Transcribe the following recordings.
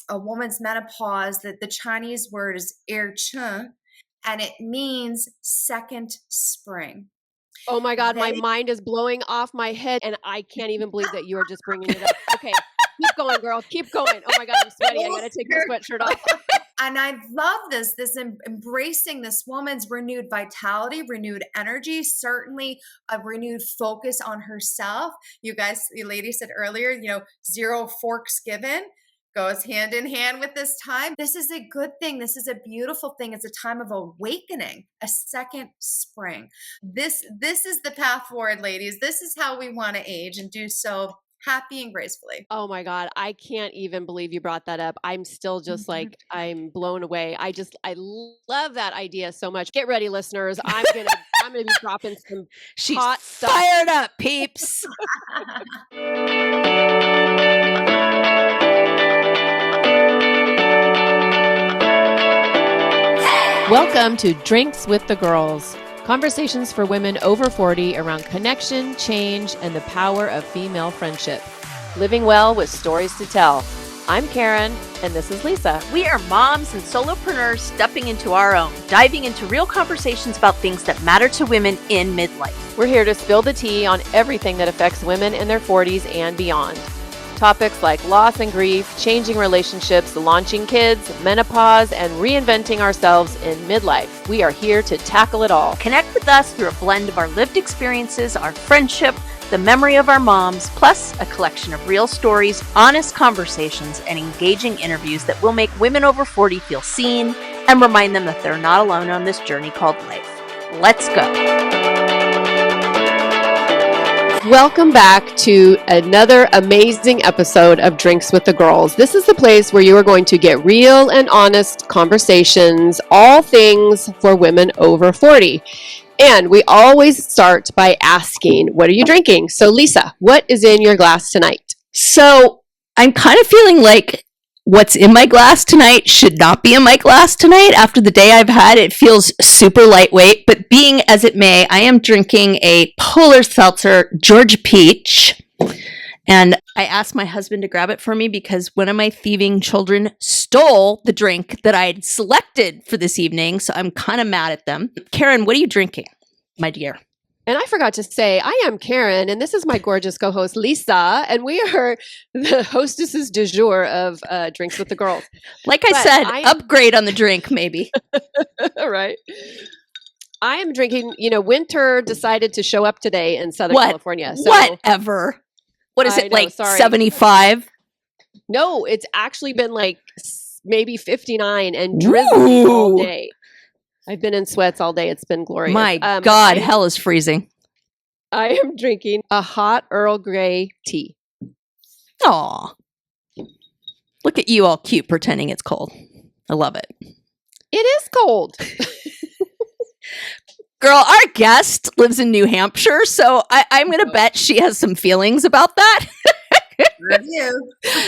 a woman's menopause, that the Chinese word is chen, and it means second spring. Oh my God, my mind is blowing off my head, and I can't even believe that you are just bringing it up. Okay, keep going, girl. Keep going. Oh my God, I'm sweaty. I gotta take my sweatshirt off. And I love this embracing this woman's renewed vitality, renewed energy, certainly a renewed focus on herself. You ladies said earlier, 0 forks given goes hand in hand with this time. This is a good thing. This is a beautiful thing. It's a time of awakening, a second spring. This is the path forward, ladies. This is how we want to age and do so happy and gracefully. Oh my God, I can't even believe you brought that up. I'm still just like, I'm blown away. I love that idea so much. Get ready, listeners. I'm gonna be dropping some hot stuff. Fired up, peeps. Welcome to Drinks with the Girls. Conversations for women over 40 around connection, change, and the power of female friendship. Living well with stories to tell. I'm Karen, and this is Lisa. We are moms and solopreneurs stepping into our own, diving into real conversations about things that matter to women in midlife. We're here to spill the tea on everything that affects women in their 40s and beyond. Topics like loss and grief, changing relationships, launching kids, menopause, and reinventing ourselves in midlife. We are here to tackle it all. Connect with us through a blend of our lived experiences, our friendship, the memory of our moms, plus a collection of real stories, honest conversations, and engaging interviews that will make women over 40 feel seen and remind them that they're not alone on this journey called life. Let's go. Welcome back to another amazing episode of Drinks with the Girls. This is the place where you are going to get real and honest conversations, all things for women over 40. And we always start by asking, what are you drinking? So Lisa, what is in your glass tonight? So I'm kind of feeling like what's in my glass tonight should not be in my glass tonight. After the day I've had, it feels super lightweight, but being as it may, I am drinking a Polar Seltzer Georgia Peach. And I asked my husband to grab it for me because one of my thieving children stole the drink that I had selected for this evening. So I'm kind of mad at them. Karen, what are you drinking, my dear? And I forgot to say, I am Karen, and this is my gorgeous co-host, Lisa, and we are the hostesses du jour of Drinks with the Girls. Like I said, upgrade on the drink, maybe. Right. I am drinking, winter decided to show up today in Southern California. So whatever. What is it, like 75? No, it's actually been like maybe 59 and drizzling all day. I've been in sweats all day. It's been glorious. My God, hell is freezing. I am drinking a hot Earl Grey tea. Aw. Look at you all cute pretending it's cold. I love it. It is cold. Girl, our guest lives in New Hampshire, so I'm going to bet she has some feelings about that.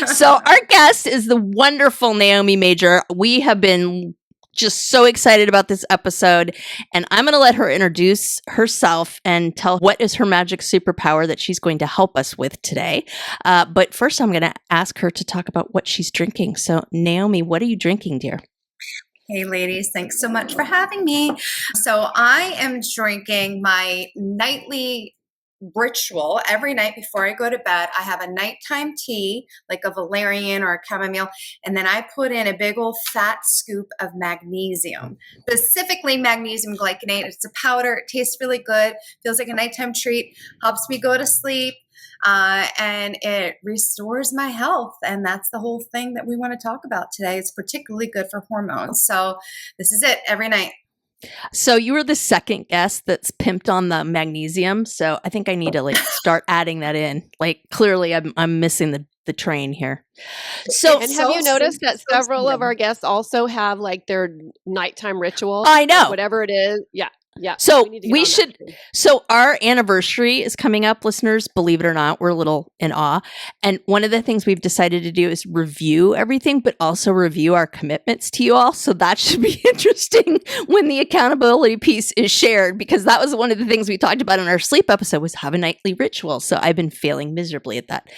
So our guest is the wonderful Naomi Major. We have been just so excited about this episode, and I'm going to let her introduce herself and tell what is her magic superpower that she's going to help us with today. But first, I'm going to ask her to talk about what she's drinking. So Naomi, what are you drinking, dear? Hey ladies, thanks so much for having me. So I am drinking my nightly ritual every night before I go to bed. I have a nighttime tea, like a valerian or a chamomile, and then I put in a big old fat scoop of magnesium, specifically magnesium glycinate. It's a powder. It tastes really good. Feels like a nighttime treat. Helps me go to sleep. And it restores my health. And that's the whole thing that we want to talk about today. It's particularly good for hormones. So this is it every night. So you were the second guest that's pimped on the magnesium. So I think I need to start adding that in. Clearly I'm missing the train here. So have you noticed that several of our guests also have their nighttime ritual? I know. Whatever it is. Yeah. Yeah. So we should. So our anniversary is coming up, listeners. Believe it or not, we're a little in awe. And one of the things we've decided to do is review everything, but also review our commitments to you all. So that should be interesting when the accountability piece is shared, because that was one of the things we talked about in our sleep episode was have a nightly ritual. So I've been failing miserably at that,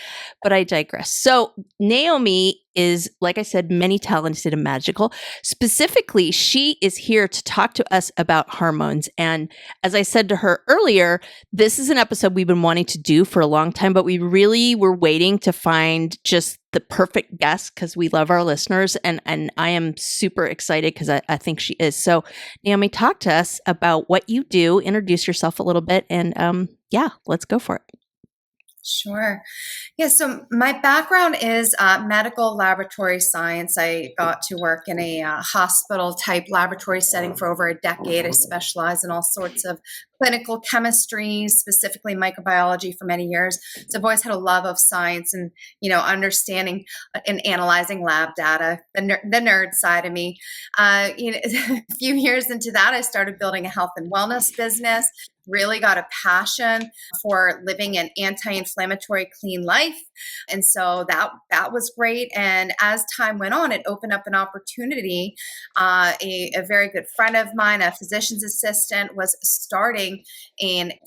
but I digress. So Naomi is, like I said, many talented and magical. Specifically, she is here to talk to us about hormones. And as I said to her earlier, this is an episode we've been wanting to do for a long time, but we really were waiting to find just the perfect guest because we love our listeners. And I am super excited because I think she is. So, Naomi, talk to us about what you do, introduce yourself a little bit, and yeah, let's go for it. Sure. Yeah, so my background is medical laboratory science. I got to work in a hospital type laboratory setting for over a decade. I specialize in all sorts of clinical chemistry, specifically microbiology for many years. So I've always had a love of science and, understanding and analyzing lab data, the nerd side of me. A few years into that, I started building a health and wellness business. Really got a passion for living an anti-inflammatory, clean life. And so that was great. And as time went on, it opened up an opportunity. A very good friend of mine, a physician's assistant, was starting a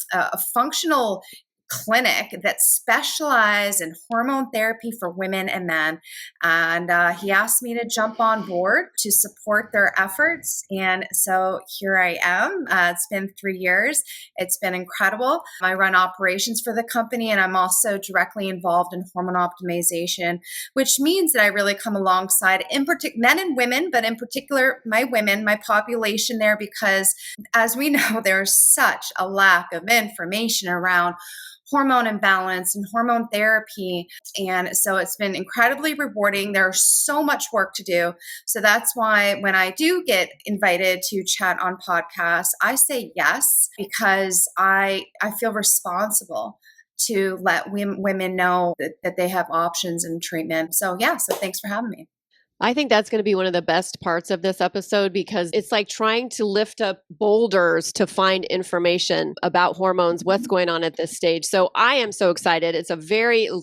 functional clinic that specialized in hormone therapy for women and men. And he asked me to jump on board to support their efforts. And so here I am. It's been 3 years. It's been incredible. I run operations for the company, and I'm also directly involved in hormone optimization, which means that I really come alongside men and women, but in particular, my women, my population there, because as we know, there's such a lack of information around hormone imbalance and hormone therapy. And so it's been incredibly rewarding. There's so much work to do. So that's why when I do get invited to chat on podcasts, I say yes, because I feel responsible to let women know that they have options in treatment. So so thanks for having me. I think that's going to be one of the best parts of this episode because it's like trying to lift up boulders to find information about hormones, what's going on at this stage. So I am so excited. It's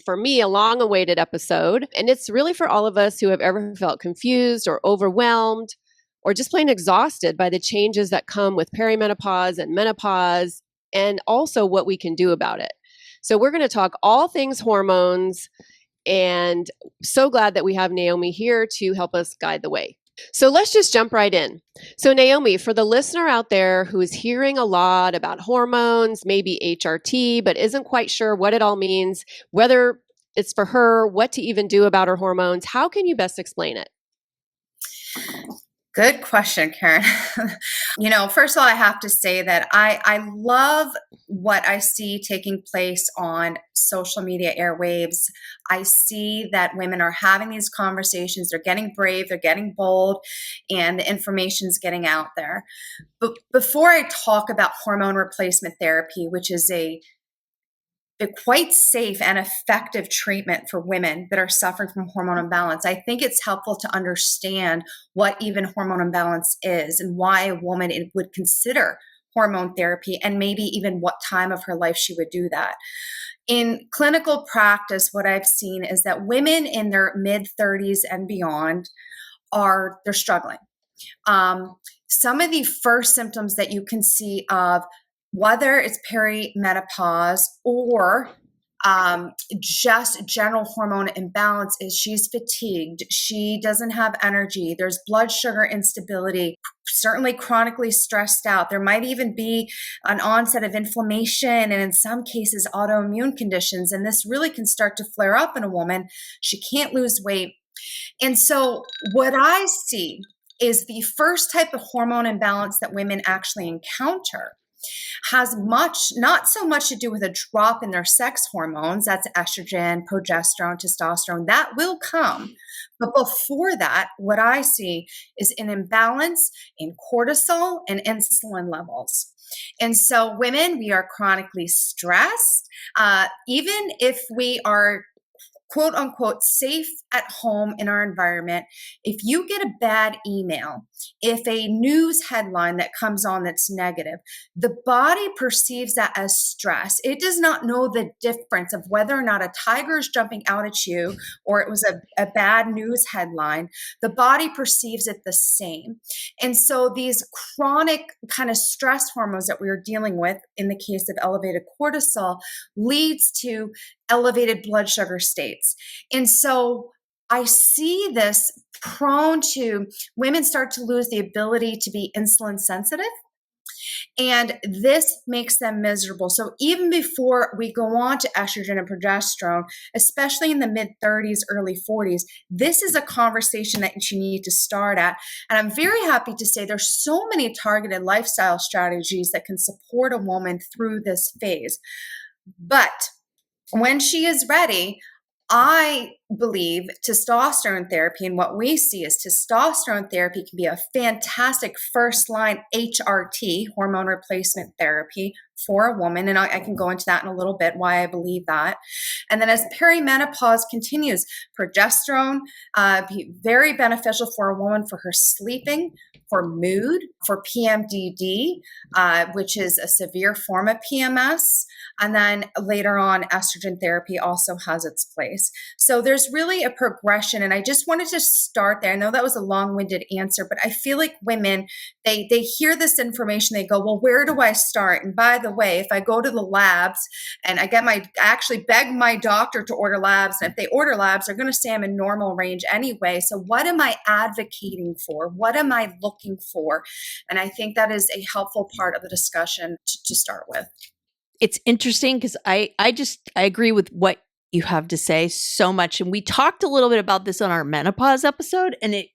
for me, a long awaited episode. And it's really for all of us who have ever felt confused or overwhelmed or just plain exhausted by the changes that come with perimenopause and menopause, and also what we can do about it. So we're going to talk all things hormones. And so glad that we have Naomi here to help us guide the way. So let's just jump right in. So Naomi, for the listener out there who is hearing a lot about hormones, maybe HRT, but isn't quite sure what it all means, whether it's for her, what to even do about her hormones, how can you best explain it? Good question, Karen. First of all, I have to say that I love what I see taking place on social media airwaves. I see that women are having these conversations. They're getting brave, they're getting bold, and the information's getting out there. But before I talk about hormone replacement therapy, which is a quite safe and effective treatment for women that are suffering from hormone imbalance, I think it's helpful to understand what even hormone imbalance is and why a woman would consider hormone therapy and maybe even what time of her life she would do that. In clinical practice, what I've seen is that women in their mid-30s and beyond they're struggling. Some of the first symptoms that you can see of whether it's perimenopause or just general hormone imbalance is she's fatigued. She doesn't have energy. There's blood sugar instability, certainly chronically stressed out. There might even be an onset of inflammation and in some cases autoimmune conditions. And this really can start to flare up in a woman. She can't lose weight. And so what I see is the first type of hormone imbalance that women actually encounter has not so much to do with a drop in their sex hormones. That's estrogen, progesterone, testosterone. That will come. But before that, what I see is an imbalance in cortisol and insulin levels. And so women, we are chronically stressed. Even if we are quote unquote safe at home in our environment, if you get a bad email, if a news headline that comes on that's negative, the body perceives that as stress. It does not know the difference of whether or not a tiger is jumping out at you or it was a bad news headline. The body perceives it the same. And so these chronic kind of stress hormones that we are dealing with in the case of elevated cortisol leads to elevated blood sugar states. And so I see this prone to women start to lose the ability to be insulin sensitive. And this makes them miserable. So even before we go on to estrogen and progesterone, especially in the mid 30s, early 40s, this is a conversation that you need to start at. And I'm very happy to say there's so many targeted lifestyle strategies that can support a woman through this phase. But when she is ready, I believe testosterone therapy, and what we see is testosterone therapy can be a fantastic first line HRT, hormone replacement therapy for a woman. And I can go into that in a little bit, why I believe that. And then as perimenopause continues, progesterone be very beneficial for a woman for her sleeping, for mood, for PMDD, which is a severe form of PMS. And then later on, estrogen therapy also has its place. So there's really a progression. And I just wanted to start there. I know that was a long-winded answer, but I feel like women, they hear this information, they go, well, where do I start? And by the way, if I go to the labs and I actually beg my doctor to order labs, and if they order labs, they're going to say I'm in normal range anyway. So what am I advocating for? What am I looking for? And I think that is a helpful part of the discussion to start with. It's interesting because I agree with what you have to say so much. And we talked a little bit about this on our menopause episode. And it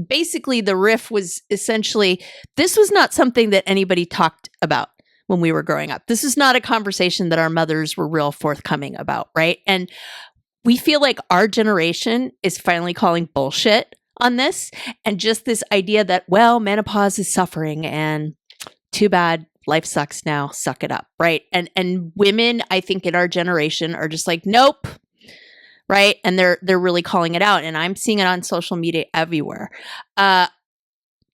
basically, the riff was essentially, this was not something that anybody talked about when we were growing up. This is not a conversation that our mothers were real forthcoming about, right? And we feel like our generation is finally calling bullshit on this. And just this idea that, well, menopause is suffering and too bad. Life sucks now, suck it up, right? And women, I think in our generation are just like, nope, right? And they're really calling it out. And I'm seeing it on social media everywhere.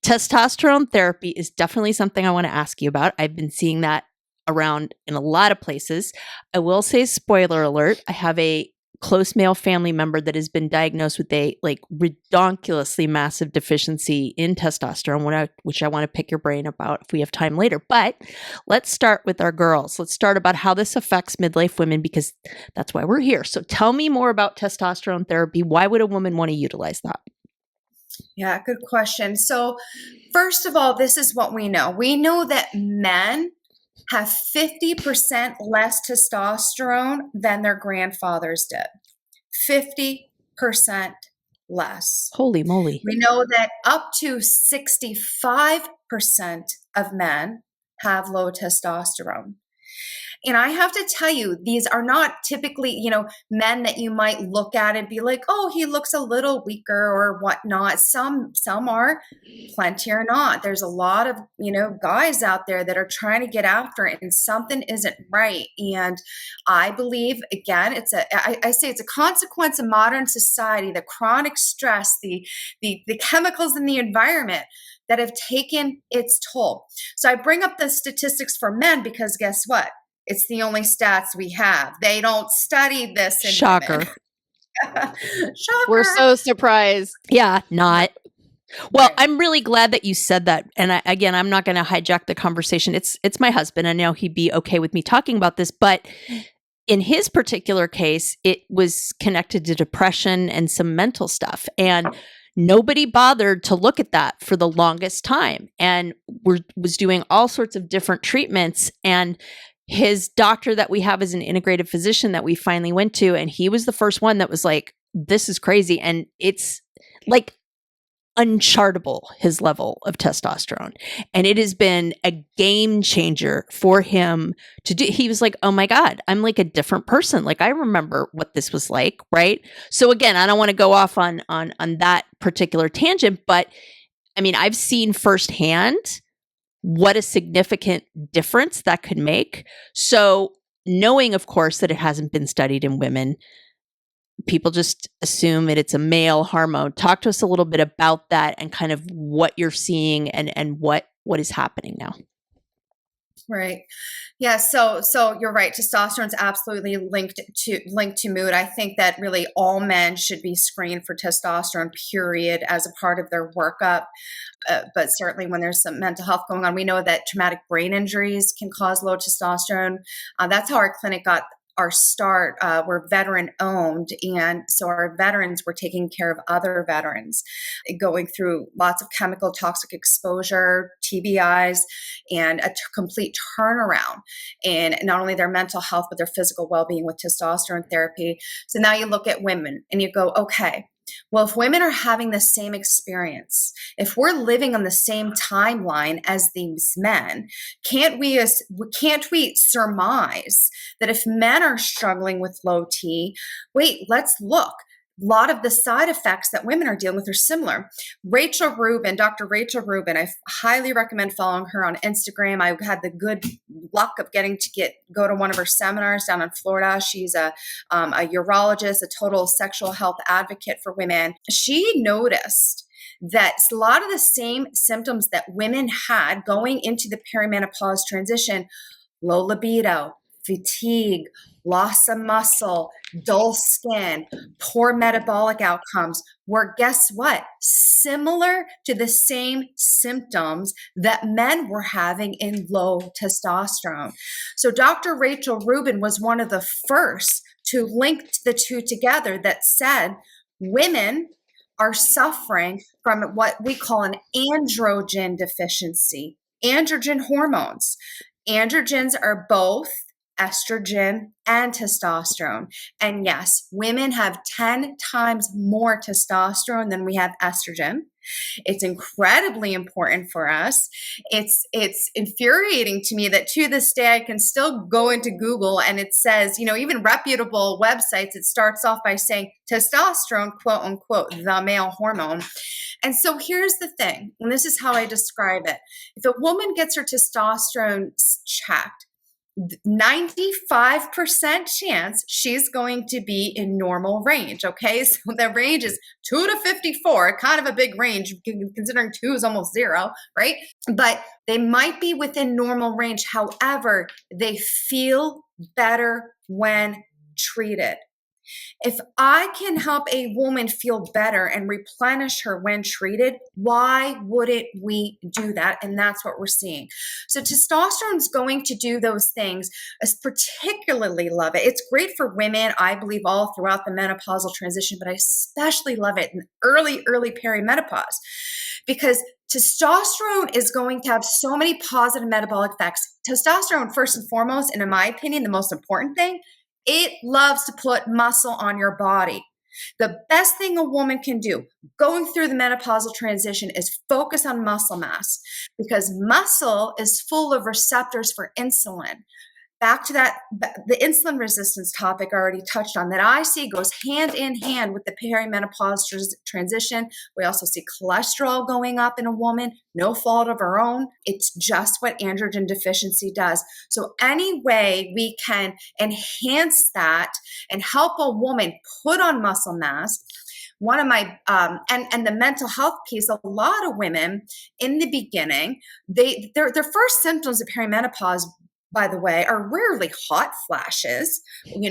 Testosterone therapy is definitely something I want to ask you about. I've been seeing that around in a lot of places. I will say, spoiler alert, I have a close male family member that has been diagnosed with a redonkulously massive deficiency in testosterone, which I want to pick your brain about if we have time later. But let's start with our girls. Let's start about how this affects midlife women, because that's why we're here. So tell me more about testosterone therapy. Why would a woman want to utilize that? Yeah, good question. So first of all, this is what we know. We know that men have 50% less testosterone than their grandfathers did. 50% less. Holy moly. We know that up to 65% of men have low testosterone. And I have to tell you, these are not typically, men that you might look at and be like, oh, he looks a little weaker or whatnot. Some are, plenty are not. There's a lot of, guys out there that are trying to get after it and something isn't right. And I believe, again, I say it's a consequence of modern society, the chronic stress, the chemicals in the environment that have taken its toll. So I bring up the statistics for men because guess what? It's the only stats we have. They don't study this in Shocker. Shocker. We're so surprised. Yeah, not. Well, Right. I'm really glad that you said that. And I'm not going to hijack the conversation. It's my husband. I know he'd be okay with me talking about this, but in his particular case, it was connected to depression and some mental stuff. And nobody bothered to look at that for the longest time, and was doing all sorts of different treatments. And his doctor that we have is an integrative physician that we finally went to, and he was the first one that was like, this is crazy. And it's like unchartable, his level of testosterone. And it has been a game changer for him to do. He was like, oh my God, I'm like a different person. Like, I remember what this was like, right? So again, I don't want to go off on that particular tangent, but I mean, I've seen firsthand what a significant difference that could make. So knowing, of course, that it hasn't been studied in women, people just assume that it's a male hormone. Talk to us a little bit about that and kind of what you're seeing and what is happening now. Right. Yeah. So you're right. Testosterone is absolutely linked to mood. I think that really all men should be screened for testosterone, period, as a part of their workup. But certainly when there's some mental health going on, we know that traumatic brain injuries can cause low testosterone. That's how our clinic got our start were veteran owned. And so our veterans were taking care of other veterans, going through lots of chemical toxic exposure, TBIs, and a complete turnaround in not only their mental health, but their physical well-being with testosterone therapy. So now you look at women and you go, okay, well, if women are having the same experience, if we're living on the same timeline as these men, can't we surmise that if men are struggling with low T, wait, let's look. A lot of the side effects that women are dealing with are similar. Dr. Rachel Rubin, I highly recommend following her on Instagram. I had the good luck of getting to go to one of her seminars down in Florida. She's a urologist, a total sexual health advocate for women. She noticed that a lot of the same symptoms that women had going into the perimenopause transition, low libido, fatigue, loss of muscle, dull skin, poor metabolic outcomes, were, guess what? Similar to the same symptoms that men were having in low testosterone. So Dr. Rachel Rubin was one of the first to link the two together that said women are suffering from what we call an androgen deficiency, androgen hormones. Androgens are both estrogen and testosterone. And yes, women have 10 times more testosterone than we have estrogen. It's incredibly important for us. It's infuriating to me that to this day I can still go into Google and it says, even reputable websites, it starts off by saying testosterone, quote unquote, the male hormone. And so here's the thing, and this is how I describe it. If a woman gets her testosterone checked, 95% chance she's going to be in normal range. Okay. So the range is 2 to 54, kind of a big range considering 2 is almost 0, right? But they might be within normal range. However, they feel better when treated. If I can help a woman feel better and replenish her when treated, why wouldn't we do that? And that's what we're seeing. So testosterone is going to do those things. I particularly love it. It's great for women, I believe, all throughout the menopausal transition, but I especially love it in early perimenopause, because testosterone is going to have so many positive metabolic effects. Testosterone, first and foremost, and in my opinion, the most important thing, it loves to put muscle on your body. The best thing a woman can do going through the menopausal transition is focus on muscle mass, because muscle is full of receptors for insulin. Back to that, the insulin resistance topic I already touched on, that I see goes hand in hand with the perimenopause transition. We also see cholesterol going up in a woman, no fault of her own. It's just what androgen deficiency does. So any way we can enhance that and help a woman put on muscle mass, one of my and the mental health piece, a lot of women in the beginning, their first symptoms of perimenopause, by the way, are rarely hot flashes,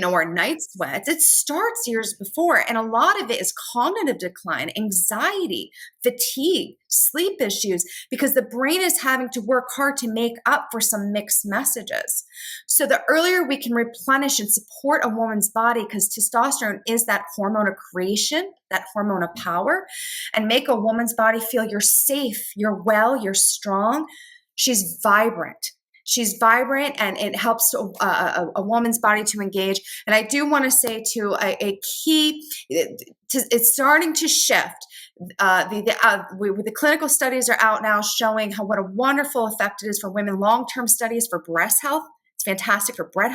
or night sweats. It starts years before. And a lot of it is cognitive decline, anxiety, fatigue, sleep issues, because the brain is having to work hard to make up for some mixed messages. So the earlier we can replenish and support a woman's body, because testosterone is that hormone of creation, that hormone of power, and make a woman's body feel you're safe, you're well, you're strong, she's vibrant. She's vibrant, and it helps a woman's body to engage. And I do want to say too, a key, it's starting to shift. The clinical studies are out now showing what a wonderful effect it is for women. Long-term studies for breast health. It's fantastic for breast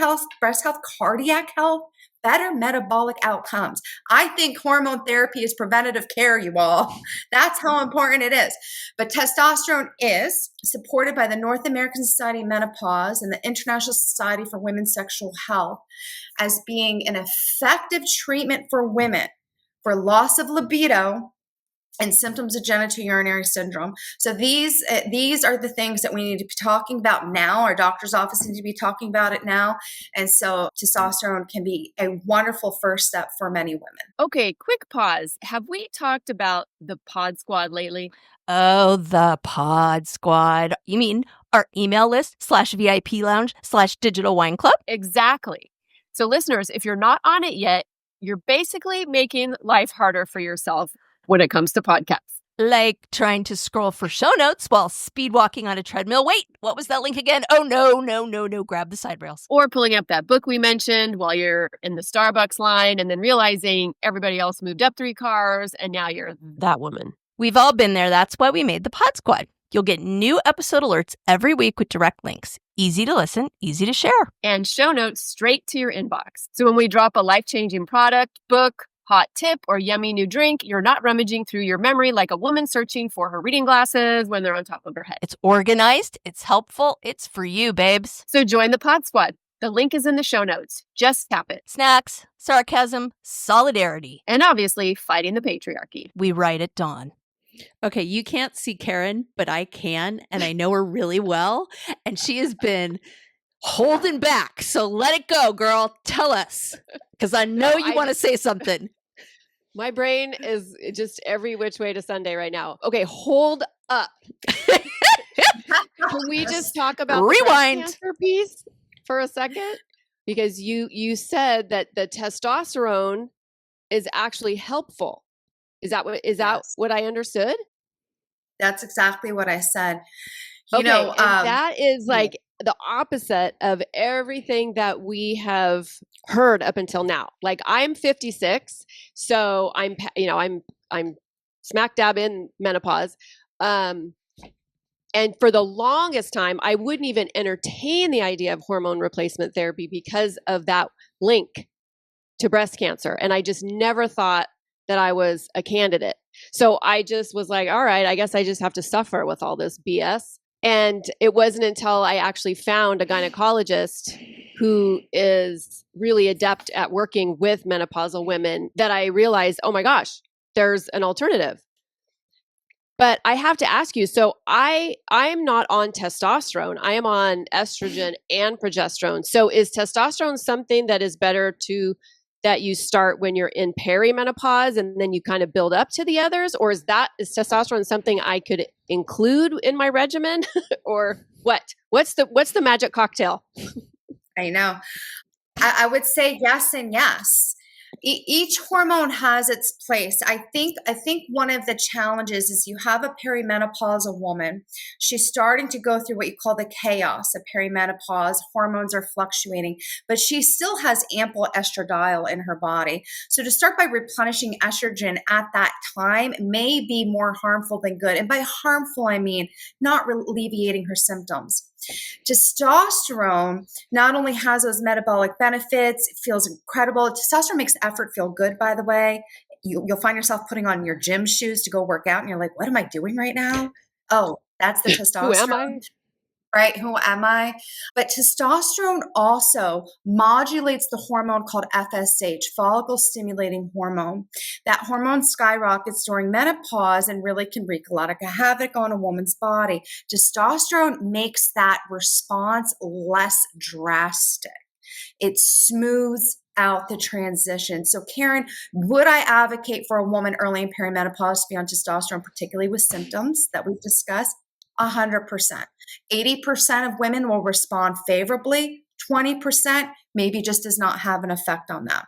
health, cardiac health, better metabolic outcomes. I think hormone therapy is preventative care, you all. That's how important it is. But testosterone is supported by the North American Society of Menopause and the International Society for Women's Sexual Health as being an effective treatment for women for loss of libido and symptoms of genitourinary syndrome. So these are the things that we need to be talking about now. Our doctor's office needs to be talking about it now. And so testosterone can be a wonderful first step for many women. Okay, quick pause. Have we talked about the Pod Squad lately? Oh, the Pod Squad. You mean our email list /VIP lounge /digital wine club? Exactly. So listeners, if you're not on it yet, you're basically making life harder for yourself when it comes to podcasts. Like trying to scroll for show notes while speed walking on a treadmill. Wait, what was that link again? Oh, no. Grab the side rails. Or pulling up that book we mentioned while you're in the Starbucks line and then realizing everybody else moved up 3 cars and now you're that woman. We've all been there. That's why we made the Pod Squad. You'll get new episode alerts every week with direct links. Easy to listen, easy to share. And show notes straight to your inbox. So when we drop a life-changing product, book, hot tip, or yummy new drink, you're not rummaging through your memory like a woman searching for her reading glasses when they're on top of her head. It's organized, it's helpful, it's for you, babes. So join the Pod Squad. The link is in the show notes. Just tap it. Snacks, sarcasm, solidarity. And obviously, fighting the patriarchy. We write at dawn. Okay, you can't see Karen, but I can, and I know her really well, and she has been holding back. So let it go, girl. Tell us, because I know you want to say something. My brain is just every which way to Sunday right now. Okay, hold up. Can we just talk about Rewind. the breast cancer piece for a second? Because you said that the testosterone is actually helpful. Is that what I understood? That's exactly what I said. And that is like the opposite of everything that we have heard up until now. Like I'm 56, so I'm smack dab in menopause. And for the longest time, I wouldn't even entertain the idea of hormone replacement therapy because of that link to breast cancer. And I just never thought that I was a candidate. So I just was like, all right, I guess I just have to suffer with all this BS. And it wasn't until I actually found a gynecologist who is really adept at working with menopausal women that I realized, oh my gosh, there's an alternative. But I have to ask you, so I'm not on testosterone. I am on estrogen and progesterone. So is testosterone something that is better that you start when you're in perimenopause and then you kind of build up to the others? Or is testosterone something I could include in my regimen? Or what? What's the magic cocktail? I know. I would say yes and yes. Each hormone has its place. I think one of the challenges is you have a perimenopausal woman. She's starting to go through what you call the chaos of perimenopause. Hormones are fluctuating, but she still has ample estradiol in her body. So to start by replenishing estrogen at that time may be more harmful than good. And by harmful, I mean not alleviating her symptoms. Testosterone not only has those metabolic benefits, it feels incredible. Testosterone makes effort feel good, by the way. You'll find yourself putting on your gym shoes to go work out, and you're like, what am I doing right now? Oh, that's the testosterone. Who am I? Right? Who am I? But testosterone also modulates the hormone called FSH, follicle stimulating hormone. That hormone skyrockets during menopause and really can wreak a lot of havoc on a woman's body. Testosterone makes that response less drastic. It smooths out the transition. So Karen, would I advocate for a woman early in perimenopause to be on testosterone, particularly with symptoms that we've discussed? 100%. 80% of women will respond favorably. 20% maybe just does not have an effect on that.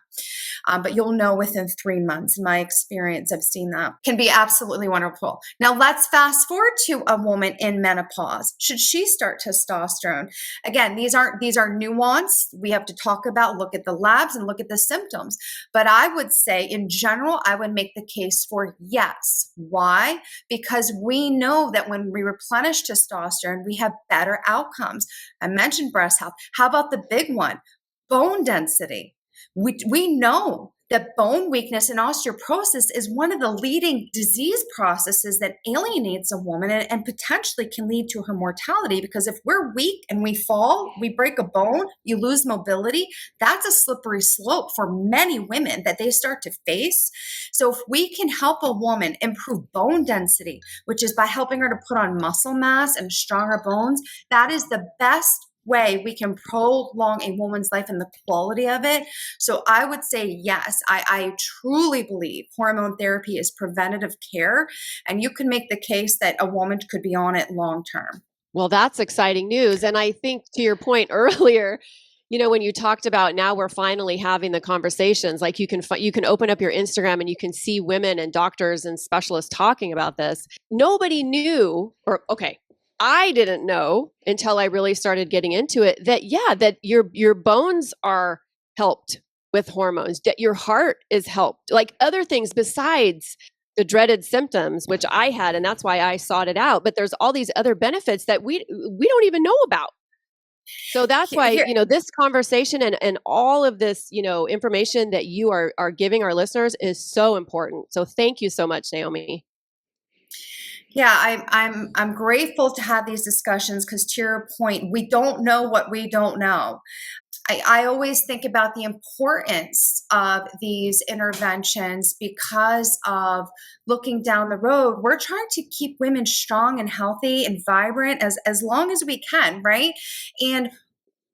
But you'll know within 3 months. In my experience, I've seen that. Can be absolutely wonderful. Now let's fast forward to a woman in menopause. Should she start testosterone? Again, these are nuanced. We have to talk about, look at the labs and look at the symptoms. But I would say in general, I would make the case for yes. Why? Because we know that when we replenish testosterone, we have better outcomes. I mentioned breast health. How about the big one? Bone density. We know that bone weakness and osteoporosis is one of the leading disease processes that alienates a woman and potentially can lead to her mortality, because if we're weak and we fall, we break a bone, you lose mobility, that's a slippery slope for many women that they start to face. So if we can help a woman improve bone density, which is by helping her to put on muscle mass and stronger bones, that is the best way we can prolong a woman's life and the quality of it. So I would say yes, I truly believe hormone therapy is preventative care, and you can make the case that a woman could be on it long term. Well, that's exciting news. And I think to your point earlier, when you talked about now we're finally having the conversations, like you can open up your Instagram and you can see women and doctors and specialists talking about this. Nobody knew, or okay, I didn't know until I really started getting into it that your bones are helped with hormones, that your heart is helped, like other things besides the dreaded symptoms, which I had, and that's why I sought it out. But there's all these other benefits that we don't even know about. So that's why, this conversation and all of this, information that you are giving our listeners is so important. So thank you so much, Naomi. Yeah, I'm grateful to have these discussions because, to your point, we don't know what we don't know. I always think about the importance of these interventions because of looking down the road. We're trying to keep women strong and healthy and vibrant as long as we can, right? And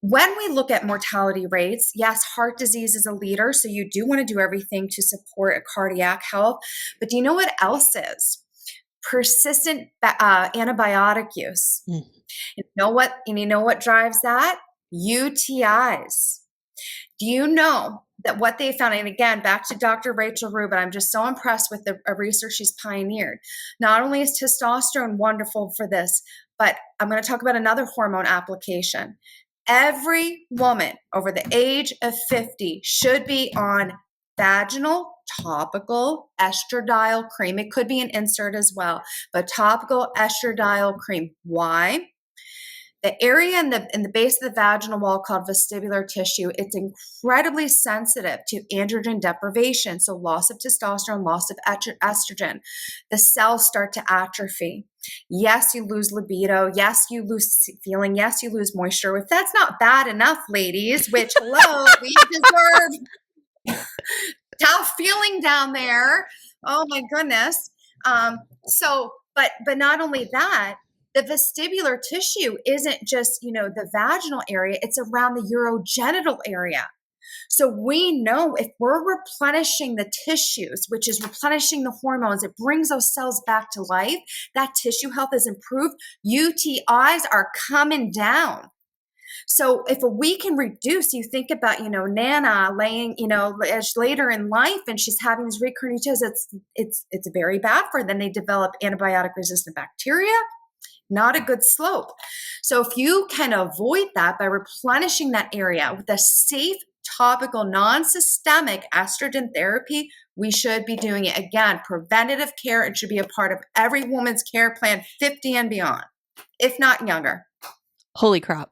when we look at mortality rates, yes, heart disease is a leader, so you do want to do everything to support a cardiac health. But do you know what else is? Persistent antibiotic use. Mm. You know what drives that? UTIs. Do you know that what they found, and again, back to Dr. Rachel Rubin, I'm just so impressed with the research she's pioneered. Not only is testosterone wonderful for this, but I'm going to talk about another hormone application. Every woman over the age of 50 should be on vaginal topical estradiol cream. It could be an insert as well, but topical estradiol cream. Why? The area in the base of the vaginal wall called vestibular tissue, it's incredibly sensitive to androgen deprivation. So loss of testosterone, loss of estrogen. The cells start to atrophy. Yes, you lose libido. Yes, you lose feeling. Yes, you lose moisture. If that's not bad enough, ladies, which, hello, we deserve tough feeling down there. Oh my goodness. But not only that, the vestibular tissue isn't just, the vaginal area, it's around the urogenital area. So we know if we're replenishing the tissues, which is replenishing the hormones, it brings those cells back to life, that tissue health is improved, UTIs are coming down. So if we can reduce, you think about, Nana laying, as later in life and she's having these recurring UTIs, it's very bad for her. Then they develop antibiotic resistant bacteria. Not a good slope. So if you can avoid that by replenishing that area with a safe, topical, non-systemic estrogen therapy, we should be doing it. Again, preventative care, it should be a part of every woman's care plan, 50 and beyond, if not younger. Holy crap.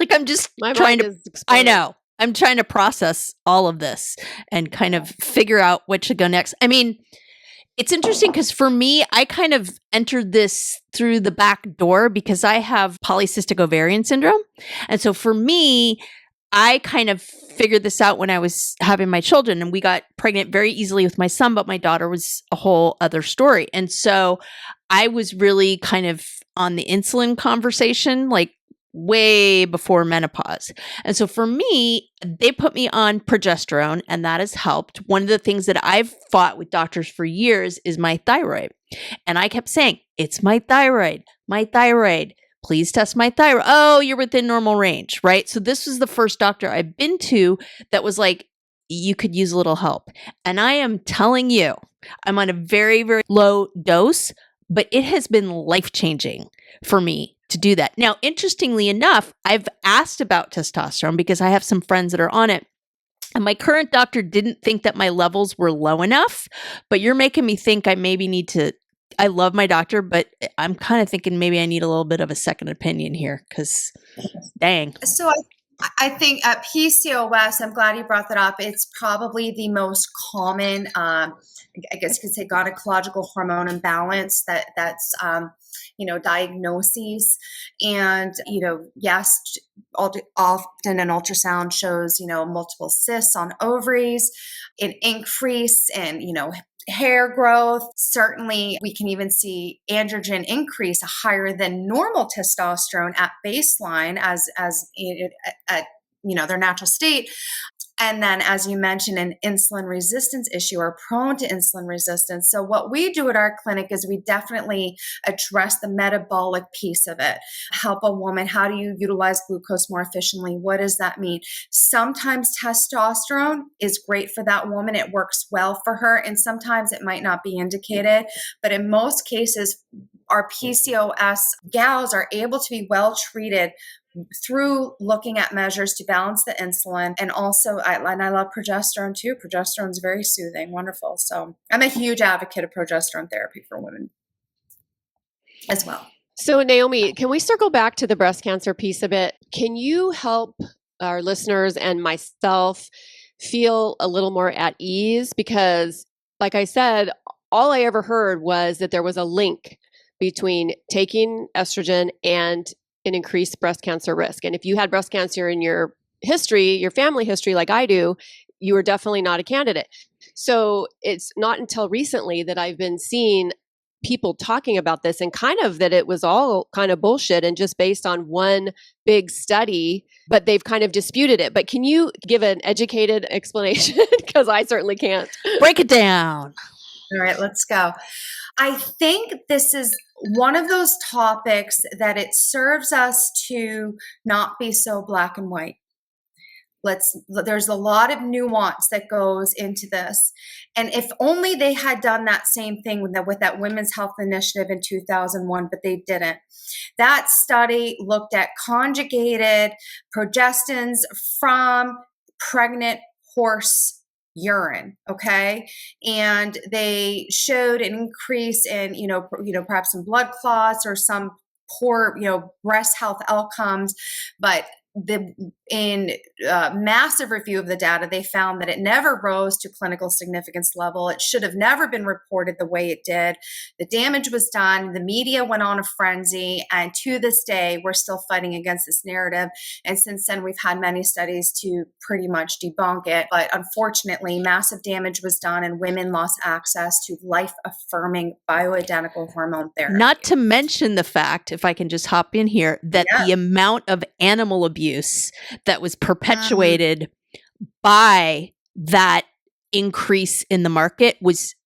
Like I'm just My trying mind to, is I exploding. know, I'm trying to process all of this and kind of figure out what should go next. I mean, it's interesting because for me, I kind of entered this through the back door because I have polycystic ovarian syndrome. And so for me, I kind of figured this out when I was having my children, and we got pregnant very easily with my son, but my daughter was a whole other story. And so I was really kind of on the insulin conversation, like way before menopause. And so for me, they put me on progesterone, and that has helped. One of the things that I've fought with doctors for years is my thyroid. And I kept saying, it's my thyroid, my thyroid. Please test my thyroid. Oh, you're within normal range, right? So this was the first doctor I've been to that was like, you could use a little help. And I am telling you, I'm on a very, very low dose, but it has been life-changing for me to do that. Now, interestingly enough, I've asked about testosterone because I have some friends that are on it. And my current doctor didn't think that my levels were low enough, but you're making me think I maybe need to. I love my doctor, but I'm kind of thinking maybe I need a little bit of a second opinion here because dang. So I think PCOS, I'm glad you brought that up. It's probably the most common, I guess you could say, gynecological hormone imbalance that's diagnoses. And, yes, often an ultrasound shows, multiple cysts on ovaries, an increase in, hair growth. Certainly, we can even see androgen increase higher than normal testosterone at baseline as at their natural state. And then, as you mentioned, an insulin resistance issue or prone to insulin resistance. So what we do at our clinic is we definitely address the metabolic piece of it. Help a woman. How do you utilize glucose more efficiently? What does that mean? Sometimes testosterone is great for that woman. It works well for her. And sometimes it might not be indicated. But in most cases, our PCOS gals are able to be well treated through looking at measures to balance the insulin. And also, I love progesterone too. Progesterone is very soothing, wonderful. So I'm a huge advocate of progesterone therapy for women as well. So Naomi, can we circle back to the breast cancer piece a bit? Can you help our listeners and myself feel a little more at ease? Because like I said, all I ever heard was that there was a link between taking estrogen and an increased breast cancer risk. And if you had breast cancer in your history, your family history, like I do, you were definitely not a candidate. So it's not until recently that I've been seeing people talking about this and kind of that it was all kind of bullshit and just based on one big study, but they've kind of disputed it. But can you give an educated explanation? Because I certainly can't. Break it down. All right, let's go. I think this is one of those topics that it serves us to not be so black and white. There's a lot of nuance that goes into this. And if only they had done that same thing with that Women's Health Initiative in 2001, but they didn't. That study looked at conjugated progestins from pregnant horse urine, okay? And they showed an increase in, perhaps some blood clots or some poor, breast health outcomes, but in massive review of the data, they found that it never rose to clinical significance level. It should have never been reported the way it did. The damage was done. The media went on a frenzy. And to this day, we're still fighting against this narrative. And since then, we've had many studies to pretty much debunk it. But unfortunately, massive damage was done and women lost access to life-affirming bioidentical hormone therapy. Not to mention the fact, if I can just hop in here, that the amount of animal abuse that was perpetuated by that increase in the market was,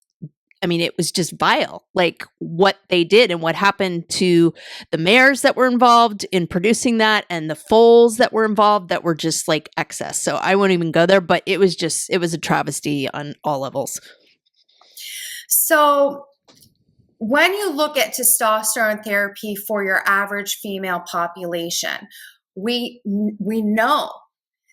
it was just vile. Like what they did and what happened to the mares that were involved in producing that and the foals that were involved that were just like excess. So I won't even go there, but it was a travesty on all levels. So when you look at testosterone therapy for your average female population, we know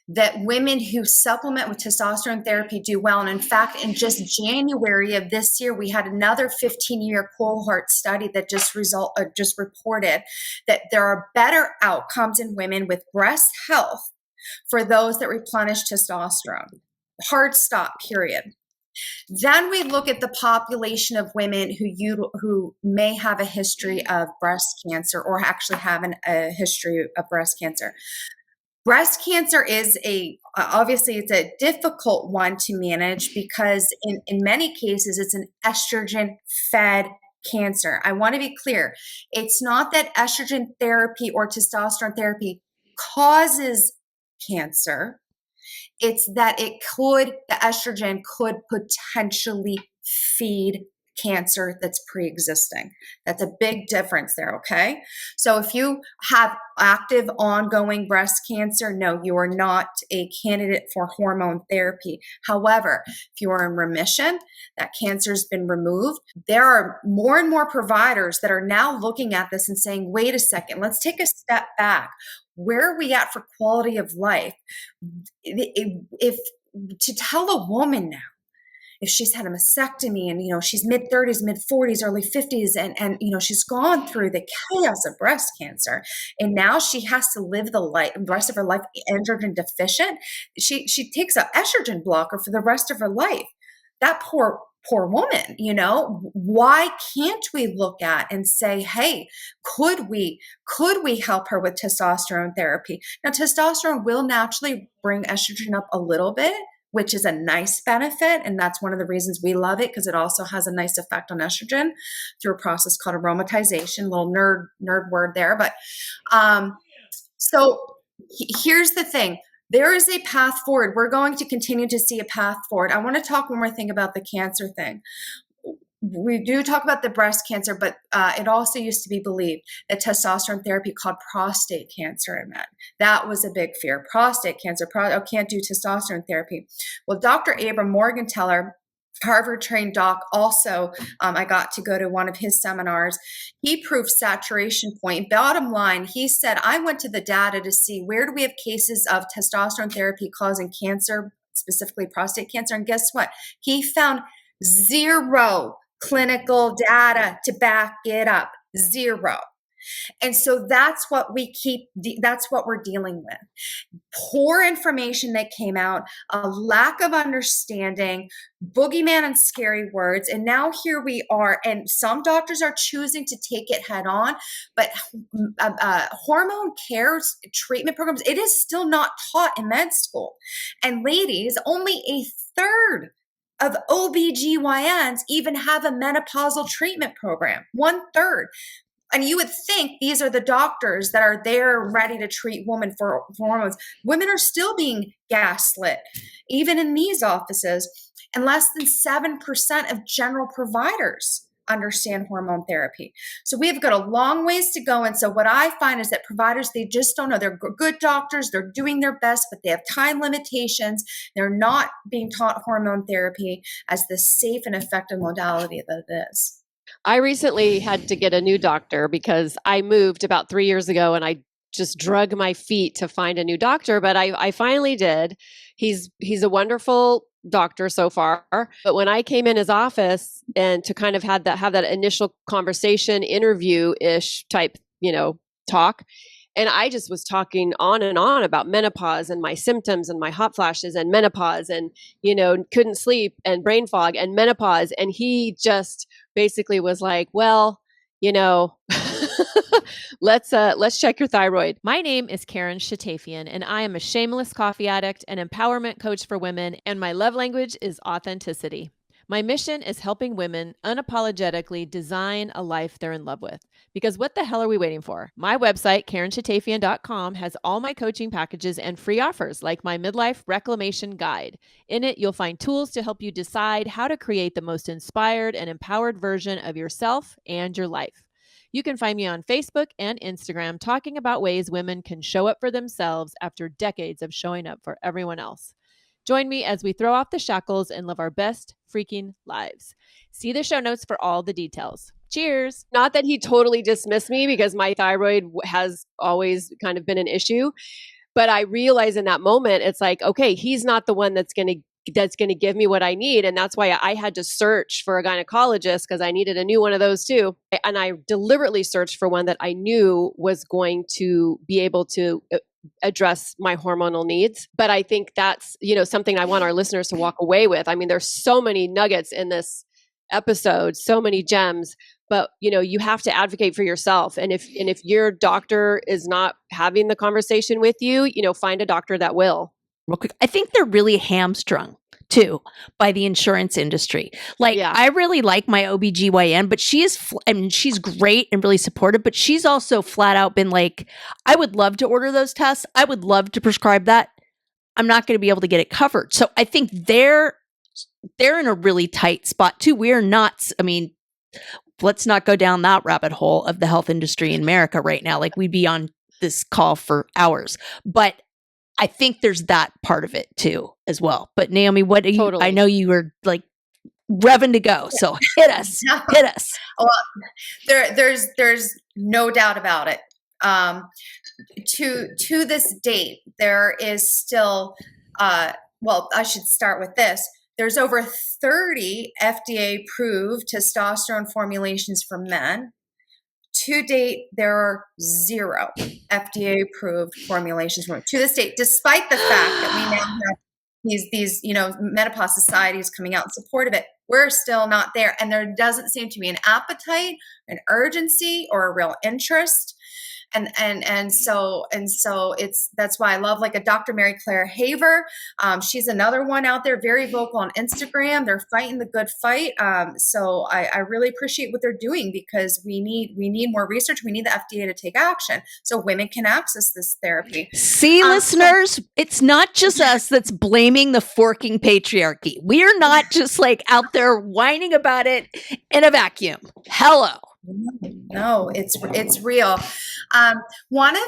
that women who supplement with testosterone therapy do well. And in fact, in just January of this year, we had another 15-year cohort study that just reported that there are better outcomes in women with breast health for those that replenish testosterone. Hard stop, period. Then we look at the population of women who may have a history of breast cancer or actually have a history of breast cancer. Breast cancer is obviously it's a difficult one to manage because in many cases it's an estrogen-fed cancer. I want to be clear. It's not that estrogen therapy or testosterone therapy causes cancer. It's that the estrogen could potentially feed cancer that's pre-existing. That's a big difference there, okay? So if you have active ongoing breast cancer, no, you are not a candidate for hormone therapy. However, if you are in remission, that cancer's been removed, there are more and more providers that are now looking at this and saying, wait a second, let's take a step back. Where are we at for quality of life? If to tell a woman now, if she's had a mastectomy and, she's mid-30s, mid-40s, early 50s, and she's gone through the chaos of breast cancer, and now she has to live the rest of her life estrogen deficient, she takes an estrogen blocker for the rest of her life. That poor woman, why can't we look at and say, hey, could we help her with testosterone therapy? Now, testosterone will naturally bring estrogen up a little bit, which is a nice benefit. And that's one of the reasons we love it, because it also has a nice effect on estrogen through a process called aromatization, little nerd word there. But so here's the thing. there is a path forward. We're going to continue to see a path forward. I want to talk one more thing about the cancer thing. We do talk about the breast cancer, but it also used to be believed that testosterone therapy caused prostate cancer in men. That was a big fear. Prostate cancer, can't do testosterone therapy. Well, Dr. Abram Morgentaler, Harvard-trained doc, also, I got to go to one of his seminars. He proved saturation point. Bottom line, he said, I went to the data to see where do we have cases of testosterone therapy causing cancer, specifically prostate cancer, and guess what? He found zero clinical data to back it up. Zero. And so that's what we're dealing with. Poor information that came out, a lack of understanding, boogeyman and scary words. And now here we are. And some doctors are choosing to take it head on, but hormone care treatment programs, it is still not taught in med school. And ladies, only a third of OBGYNs even have a menopausal treatment program. 1/3. And you would think these are the doctors that are there ready to treat women for hormones. Women are still being gaslit, even in these offices. And less than 7% of general providers understand hormone therapy. So we've got a long ways to go. And so what I find is that providers, they just don't know. They're good doctors. They're doing their best, but they have time limitations. They're not being taught hormone therapy as the safe and effective modality that it is. I recently had to get a new doctor because I moved about 3 years ago and I just drug my feet to find a new doctor, but I finally did. He's a wonderful doctor so far. But when I came in his office and to kind of have that initial conversation, interview-ish type, talk, and I just was talking on and on about menopause and my symptoms and my hot flashes and menopause and, couldn't sleep and brain fog and menopause. And he just basically was like, well, let's check your thyroid. My name is Karen Shatafian, and I am a shameless coffee addict and empowerment coach for women, and my love language is authenticity. My mission is helping women unapologetically design a life they're in love with. Because what the hell are we waiting for? My website, KarenShatafian.com, has all my coaching packages and free offers like my Midlife Reclamation Guide. In it, you'll find tools to help you decide how to create the most inspired and empowered version of yourself and your life. You can find me on Facebook and Instagram talking about ways women can show up for themselves after decades of showing up for everyone else. Join me as we throw off the shackles and live our best freaking lives. See the show notes for all the details. Cheers. Not that he totally dismissed me because my thyroid has always kind of been an issue, but I realized in that moment, it's like, okay, he's not the one that's going to give me what I need. And that's why I had to search for a gynecologist because I needed a new one of those too. And I deliberately searched for one that I knew was going to be able to address my hormonal needs. But I think that's, something I want our listeners to walk away with. I mean, there's so many nuggets in this episode, so many gems, but you have to advocate for yourself. And if your doctor is not having the conversation with you, find a doctor that will. Real quick, I think they're really hamstrung too by the insurance industry. I really like my OBGYN, but she's great and really supportive, but she's also flat out been like, I would love to order those tests. I would love to prescribe that. I'm not going to be able to get it covered. So I think they're in a really tight spot too. We're not, let's not go down that rabbit hole of the health industry in America right now. Like we'd be on this call for hours, but I think there's that part of it too, as well. But Naomi, what do you, totally. I know you were like revving to go. So hit us. Well, there's no doubt about it. To this date, there is still, I should start with this. There's over 30 FDA approved testosterone formulations for men. To date, there are 0 FDA approved formulations to this date, despite the fact that we now have these menopause societies coming out in support of it. We're still not there. And there doesn't seem to be an appetite, an urgency, or a real interest. And so that's why I love like a Dr. Mary Claire Haver. She's another one out there, very vocal on Instagram. They're fighting the good fight. So I really appreciate what they're doing, because we need more research. We need the FDA to take action so women can access this therapy. See, listeners, it's not just us that's blaming the forking patriarchy. We're not just like out there whining about it in a vacuum. Hello. No, it's real. One of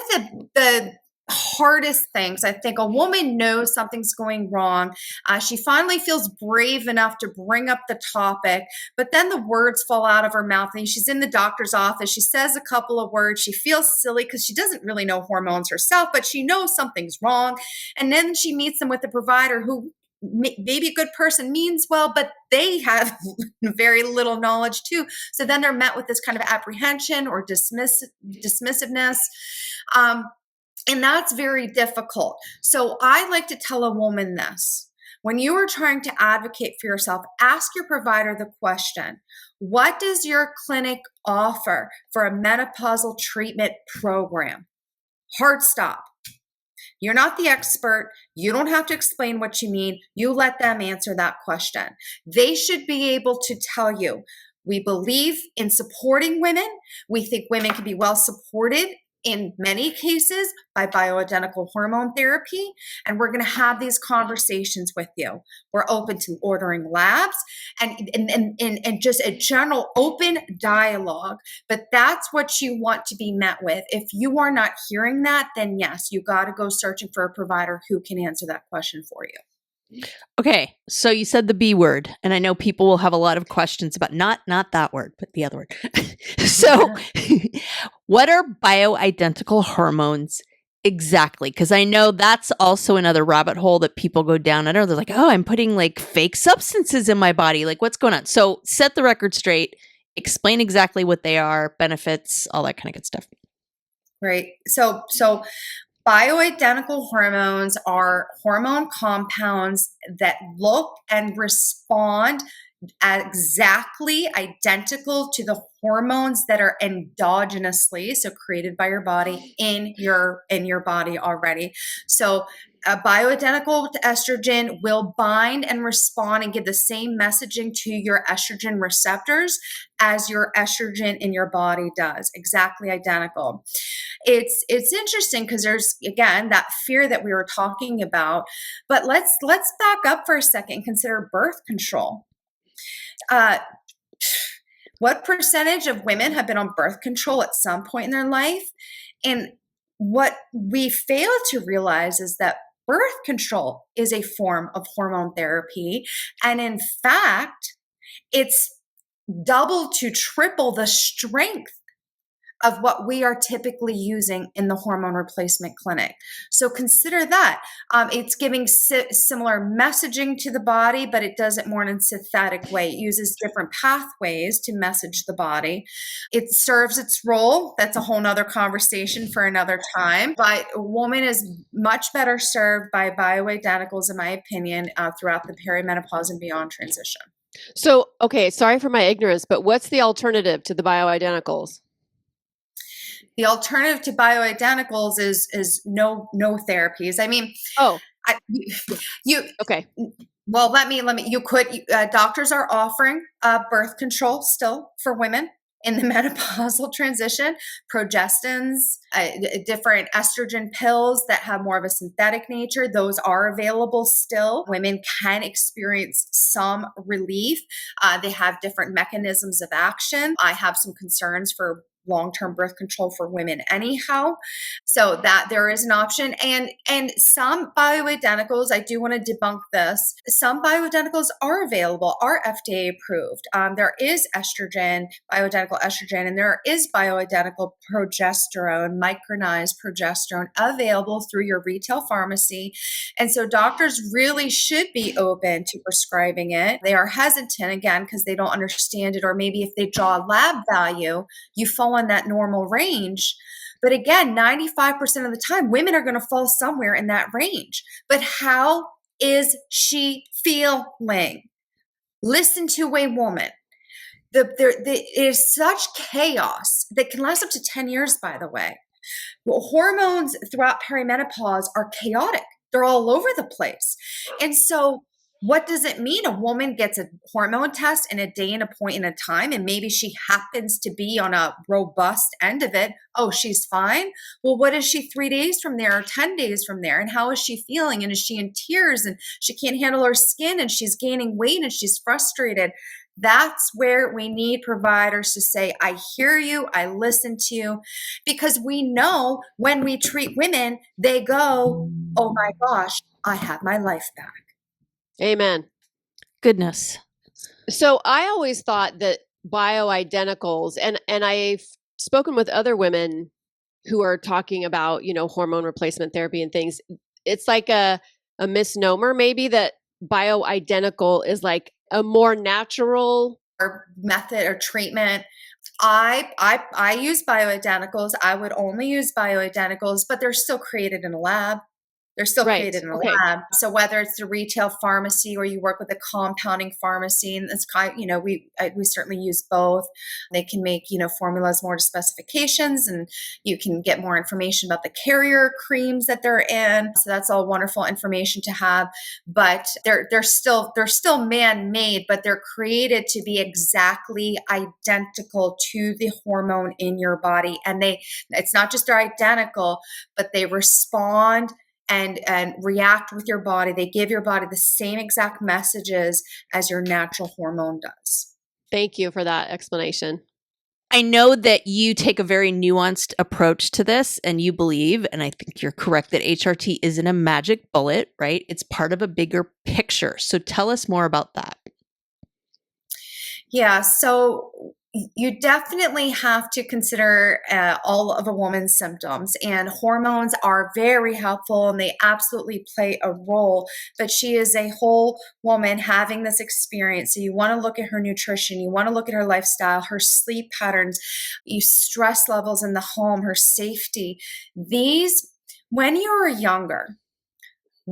the hardest things, I think, a woman knows something's going wrong. She finally feels brave enough to bring up the topic, but then the words fall out of her mouth, and she's in the doctor's office. She says a couple of words. She feels silly because she doesn't really know hormones herself, but she knows something's wrong. And then she meets them with a provider who, maybe a good person, means well, but they have very little knowledge too. So then they're met with this kind of apprehension or dismissiveness. And that's very difficult. So I like to tell a woman this: when you are trying to advocate for yourself, ask your provider the question, what does your clinic offer for a menopausal treatment program? Hard stop. You're not the expert. You don't have to explain what you mean. You let them answer that question. They should be able to tell you, we believe in supporting women. We think women can be well supported in many cases by bioidentical hormone therapy. And we're going to have these conversations with you. We're open to ordering labs and just a general open dialogue. But that's what you want to be met with. If you are not hearing that, then yes, you got to go searching for a provider who can answer that question for you. Okay, so you said the B word, and I know people will have a lot of questions about not that word, but the other word. So, what are bioidentical hormones exactly? Because I know that's also another rabbit hole that people go down. I know they're like, oh, I'm putting like fake substances in my body. Like, what's going on? So, set the record straight. Explain exactly what they are, benefits, all that kind of good stuff. Right. So bioidentical hormones are hormone compounds that look and respond exactly identical to the hormones that are endogenously, so created by your body, in your body already. So a bioidentical estrogen will bind and respond and give the same messaging to your estrogen receptors as your estrogen in your body does, exactly identical. It's interesting because there's, again, that fear that we were talking about, but let's back up for a second and consider birth control. What percentage of women have been on birth control at some point in their life? And what we fail to realize is that birth control is a form of hormone therapy. And in fact, it's double to triple the strength of what we are typically using in the hormone replacement clinic. So consider that. It's giving similar messaging to the body, but it does it more in a synthetic way. It uses different pathways to message the body. It serves its role. That's a whole nother conversation for another time. But a woman is much better served by bioidenticals, in my opinion, throughout the perimenopause and beyond transition. So, okay, sorry for my ignorance, but what's the alternative to the bioidenticals? The alternative to bioidenticals is no therapies. I mean, okay. Well, let me. You could. Doctors are offering birth control still for women in the menopausal transition. Progestins, different estrogen pills that have more of a synthetic nature. Those are available still. Women can experience some relief. They have different mechanisms of action. I have some concerns for long-term birth control for women anyhow, so that there is an option. And some bioidenticals, I do want to debunk this, some bioidenticals are available, are FDA approved. There is bioidentical estrogen, and there is bioidentical progesterone, micronized progesterone, available through your retail pharmacy. And so doctors really should be open to prescribing it. They are hesitant, again, because they don't understand it, or maybe if they draw a lab value, you fall in that normal range. But again, 95% of the time, women are going to fall somewhere in that range. But how is she feeling? Listen to a woman. There is such chaos that can last up to 10 years, by the way. Well, hormones throughout perimenopause are chaotic. They're all over the place. And so what does it mean? A woman gets a hormone test in a day and a point in a time, and maybe she happens to be on a robust end of it. Oh, she's fine. Well, what is she 3 days from there or 10 days from there? And how is she feeling? And is she in tears and she can't handle her skin and she's gaining weight and she's frustrated? That's where we need providers to say, I hear you, I listen to you, because we know when we treat women, they go, oh my gosh, I have my life back. Amen. Goodness. So I always thought that bioidenticals, and I've spoken with other women who are talking about, hormone replacement therapy and things. It's like a misnomer maybe that bioidentical is like a more natural or method or treatment. I use bioidenticals. I would only use bioidenticals, but they're still created in a lab. They're still created in a lab. So whether it's the retail pharmacy or you work with a compounding pharmacy, and it's kind, we certainly use both. They can make, formulas more to specifications, and you can get more information about the carrier creams that they're in. So that's all wonderful information to have. But they're still man-made, but they're created to be exactly identical to the hormone in your body. And it's not just they're identical, but they respond and react with your body. They give your body the same exact messages as your natural hormone does. Thank you for that explanation. I know that you take a very nuanced approach to this, and you believe, and I think you're correct, that HRT isn't a magic bullet, right? It's part of a bigger picture. So tell us more about that. Yeah, so you definitely have to consider all of a woman's symptoms, and hormones are very helpful and they absolutely play a role, but she is a whole woman having this experience. So you want to look at her nutrition, you want to look at her lifestyle, her sleep patterns, stress levels in the home, her safety. When you were younger,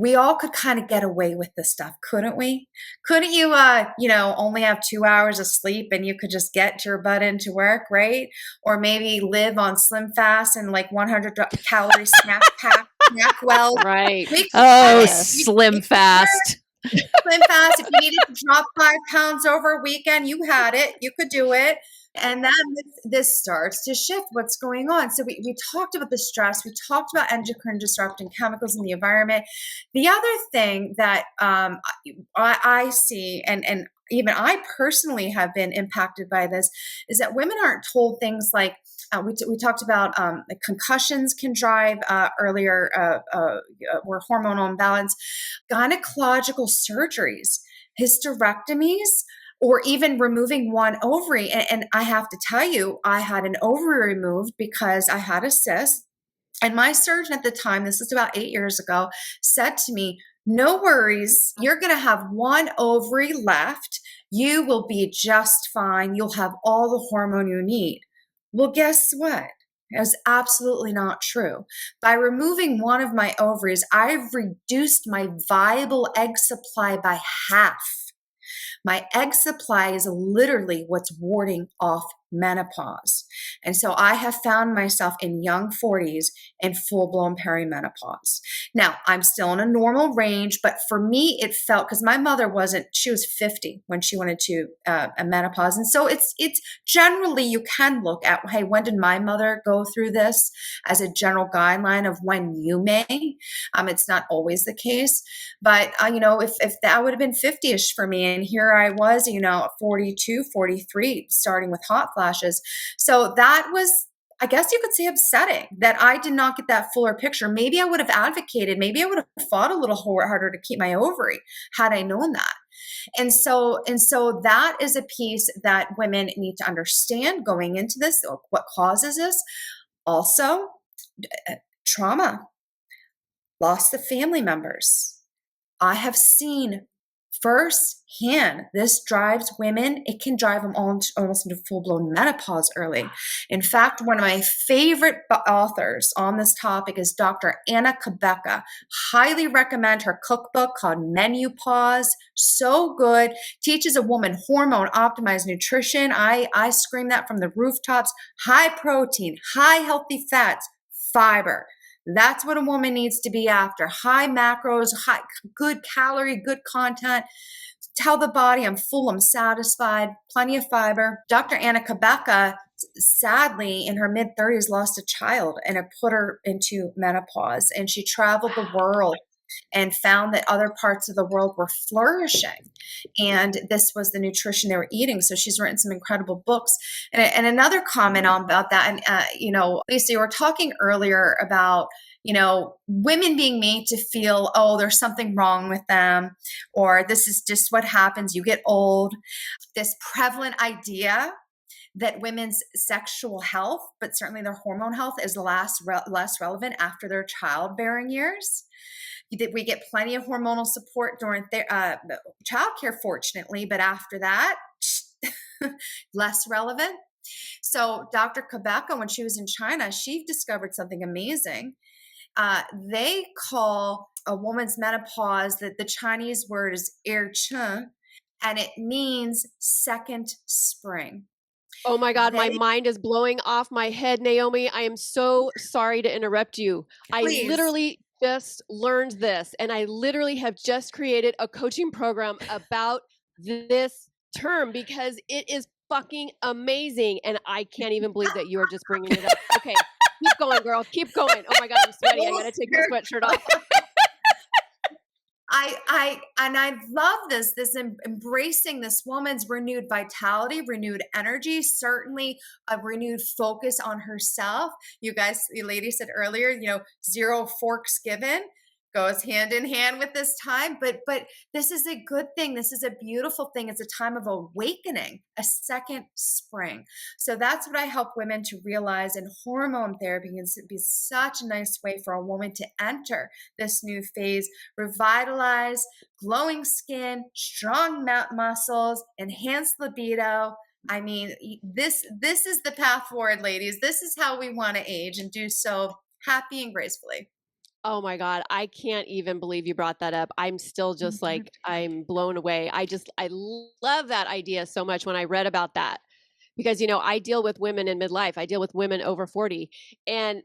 we all could kind of get away with this stuff, couldn't we? Couldn't you, only have 2 hours of sleep and you could just get your butt into work, right? Or maybe live on Slim Fast and like 100 calorie snack well. Right. Slim Fast. Slim Fast. If you needed to drop 5 pounds over a weekend, you had it. You could do it. And then this starts to shift what's going on. So we talked about the stress. We talked about endocrine disrupting chemicals in the environment. The other thing that I see, and even I personally have been impacted by this, is that women aren't told things like, we talked about concussions can drive earlier or hormonal imbalance, gynecological surgeries, hysterectomies, or even removing one ovary. And I have to tell you, I had an ovary removed because I had a cyst. And my surgeon at the time, this is about 8 years ago, said to me, no worries, you're going to have one ovary left. You will be just fine. You'll have all the hormone you need. Well, guess what? It was absolutely not true. By removing one of my ovaries, I've reduced my viable egg supply by half. My egg supply is literally what's warding off menopause. And so I have found myself in young 40s in full-blown perimenopause. Now, I'm still in a normal range, but for me, it felt, because my mother she was 50 when she went into a menopause. And so it's generally, you can look at, hey, when did my mother go through this, as a general guideline of when you may. It's not always the case, but if that would have been 50-ish for me, and here I was, 42, 43, starting with hot flashes. So that was, I guess you could say, upsetting that I did not get that fuller picture. Maybe I would have advocated, maybe I would have fought a little harder to keep my ovary had I known that. And so that is a piece that women need to understand going into this, or what causes this. Also, trauma, loss of family members. I have seen firsthand, this drives women. It can drive them almost into full-blown menopause early. In fact, one of my favorite authors on this topic is Dr. Anna Cabeca. Highly recommend her cookbook called Menopause. So good. Teaches a woman hormone optimized nutrition. I scream that from the rooftops. High protein, high healthy fats, fiber. That's what a woman needs to be after. High macros, high, good calorie, good content. Tell the body I'm full, I'm satisfied, plenty of fiber. Dr. Anna Kabeka, sadly, in her mid-30s, lost a child, and it put her into menopause. And she traveled the world and found that other parts of the world were flourishing. And this was the nutrition they were eating. So she's written some incredible books. And another comment on about that, and Lisa, you were talking earlier about, women being made to feel, oh, there's something wrong with them, or this is just what happens. You get old. This prevalent idea that women's sexual health, but certainly their hormone health, is less relevant after their childbearing years. We get plenty of hormonal support during childcare, fortunately, but after that, less relevant. So Dr. Kabeka, when she was in China, she discovered something amazing. They call a woman's menopause, that the Chinese word is ercheng, and it means second spring. Oh my God, my mind is blowing off my head, Naomi. I am so sorry to interrupt you. Please. I literally just learned this, and I literally have just created a coaching program about this term because it is fucking amazing, and I can't even believe that you are just bringing it up. Okay, keep going, girl. Keep going. Oh my God, I'm sweaty. I gotta take my sweatshirt off. I love this embracing this woman's renewed vitality, renewed energy, certainly a renewed focus on herself. You ladies said earlier, 0 forks given goes hand in hand with this time, but this is a good thing. This is a beautiful thing. It's a time of awakening, a second spring. So that's what I help women to realize, and hormone therapy can be such a nice way for a woman to enter this new phase, revitalize, glowing skin, strong muscles, enhanced libido. I mean, this is the path forward, ladies. This is how we want to age and do so happy and gracefully. Oh my God, I can't even believe you brought that up. I'm still just like, I'm blown away. I love that idea so much when I read about that, because, I deal with women in midlife. I deal with women over 40, and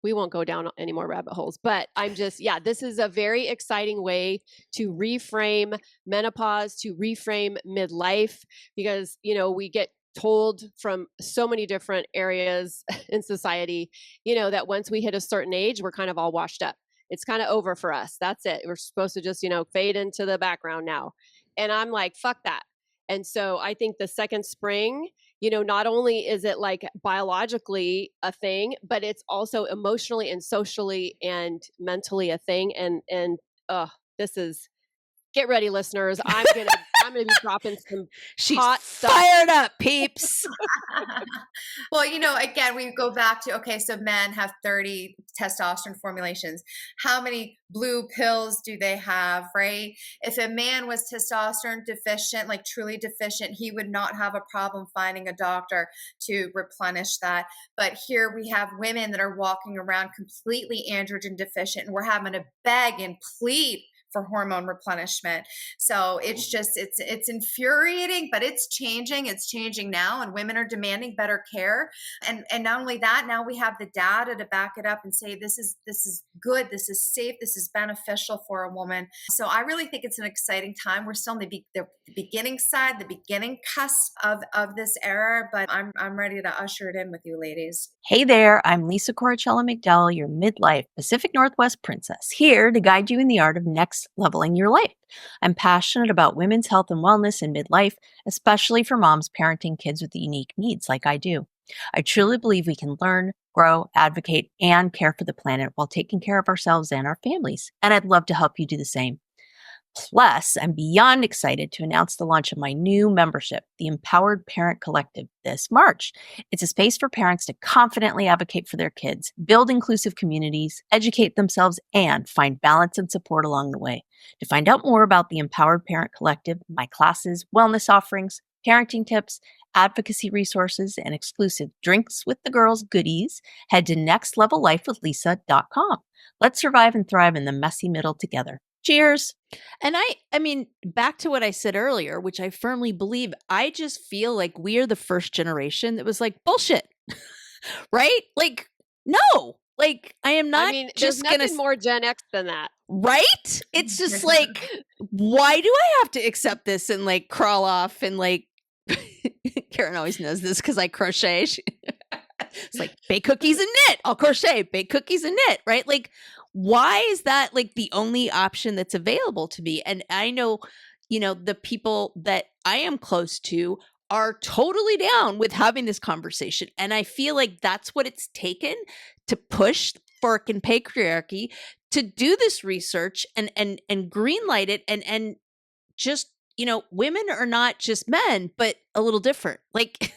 we won't go down any more rabbit holes, but this is a very exciting way to reframe menopause, to reframe midlife, because, we get told from so many different areas in society, that once we hit a certain age, we're kind of all washed up. It's kind of over for us. That's it. We're supposed to just, fade into the background now. And I'm like, fuck that. And so I think the second spring, not only is it like biologically a thing, but it's also emotionally and socially and mentally a thing. And this is, get ready, listeners. I'm gonna be dropping some hot stuff. Fired up, peeps. Well, again, we go back to, okay, so men have 30 testosterone formulations. How many blue pills do they have, right? If a man was testosterone deficient, like truly deficient, he would not have a problem finding a doctor to replenish that. But here we have women that are walking around completely androgen deficient, and we're having to beg and plead for hormone replenishment. So it's infuriating, but it's changing. It's changing now, and women are demanding better care. And not only that, now we have the data to back it up and say this is good, this is safe, this is beneficial for a woman. So I really think it's an exciting time. We're still in the beginning side, the beginning cusp of this era, but I'm ready to usher it in with you, ladies. Hey there, I'm Lisa Corachella McDowell, your midlife Pacific Northwest princess, here to guide you in the art of next leveling your life. I'm passionate about women's health and wellness in midlife, especially for moms parenting kids with unique needs like I do. I truly believe we can learn, grow, advocate, and care for the planet while taking care of ourselves and our families, and I'd love to help you do the same. Plus, I'm beyond excited to announce the launch of my new membership, the Empowered Parent Collective, this March. It's a space for parents to confidently advocate for their kids, build inclusive communities, educate themselves, and find balance and support along the way. To find out more about the Empowered Parent Collective, my classes, wellness offerings, parenting tips, advocacy resources, and exclusive Drinks with the Girls goodies, head to nextlevellifewithlisa.com. Let's survive and thrive in the messy middle together. Cheers. And I mean, back to what I said earlier, which I firmly believe, I just feel like we are the first generation that was like, bullshit, right? Like, No, like I am not I mean, there's just gonna nothing more Gen X than that. right? It's just like, why do I have to accept this and like crawl off and like Karen always knows this because I crochet. It's like bake cookies and knit. I'll crochet, bake cookies and knit, right? Like, why is that like the only option that's available to me? And I know, the people that I am close to are totally down with having this conversation. And I feel like that's what it's taken to push fucking patriarchy to do this research and greenlight it and just, women are not just men, but a little different. Like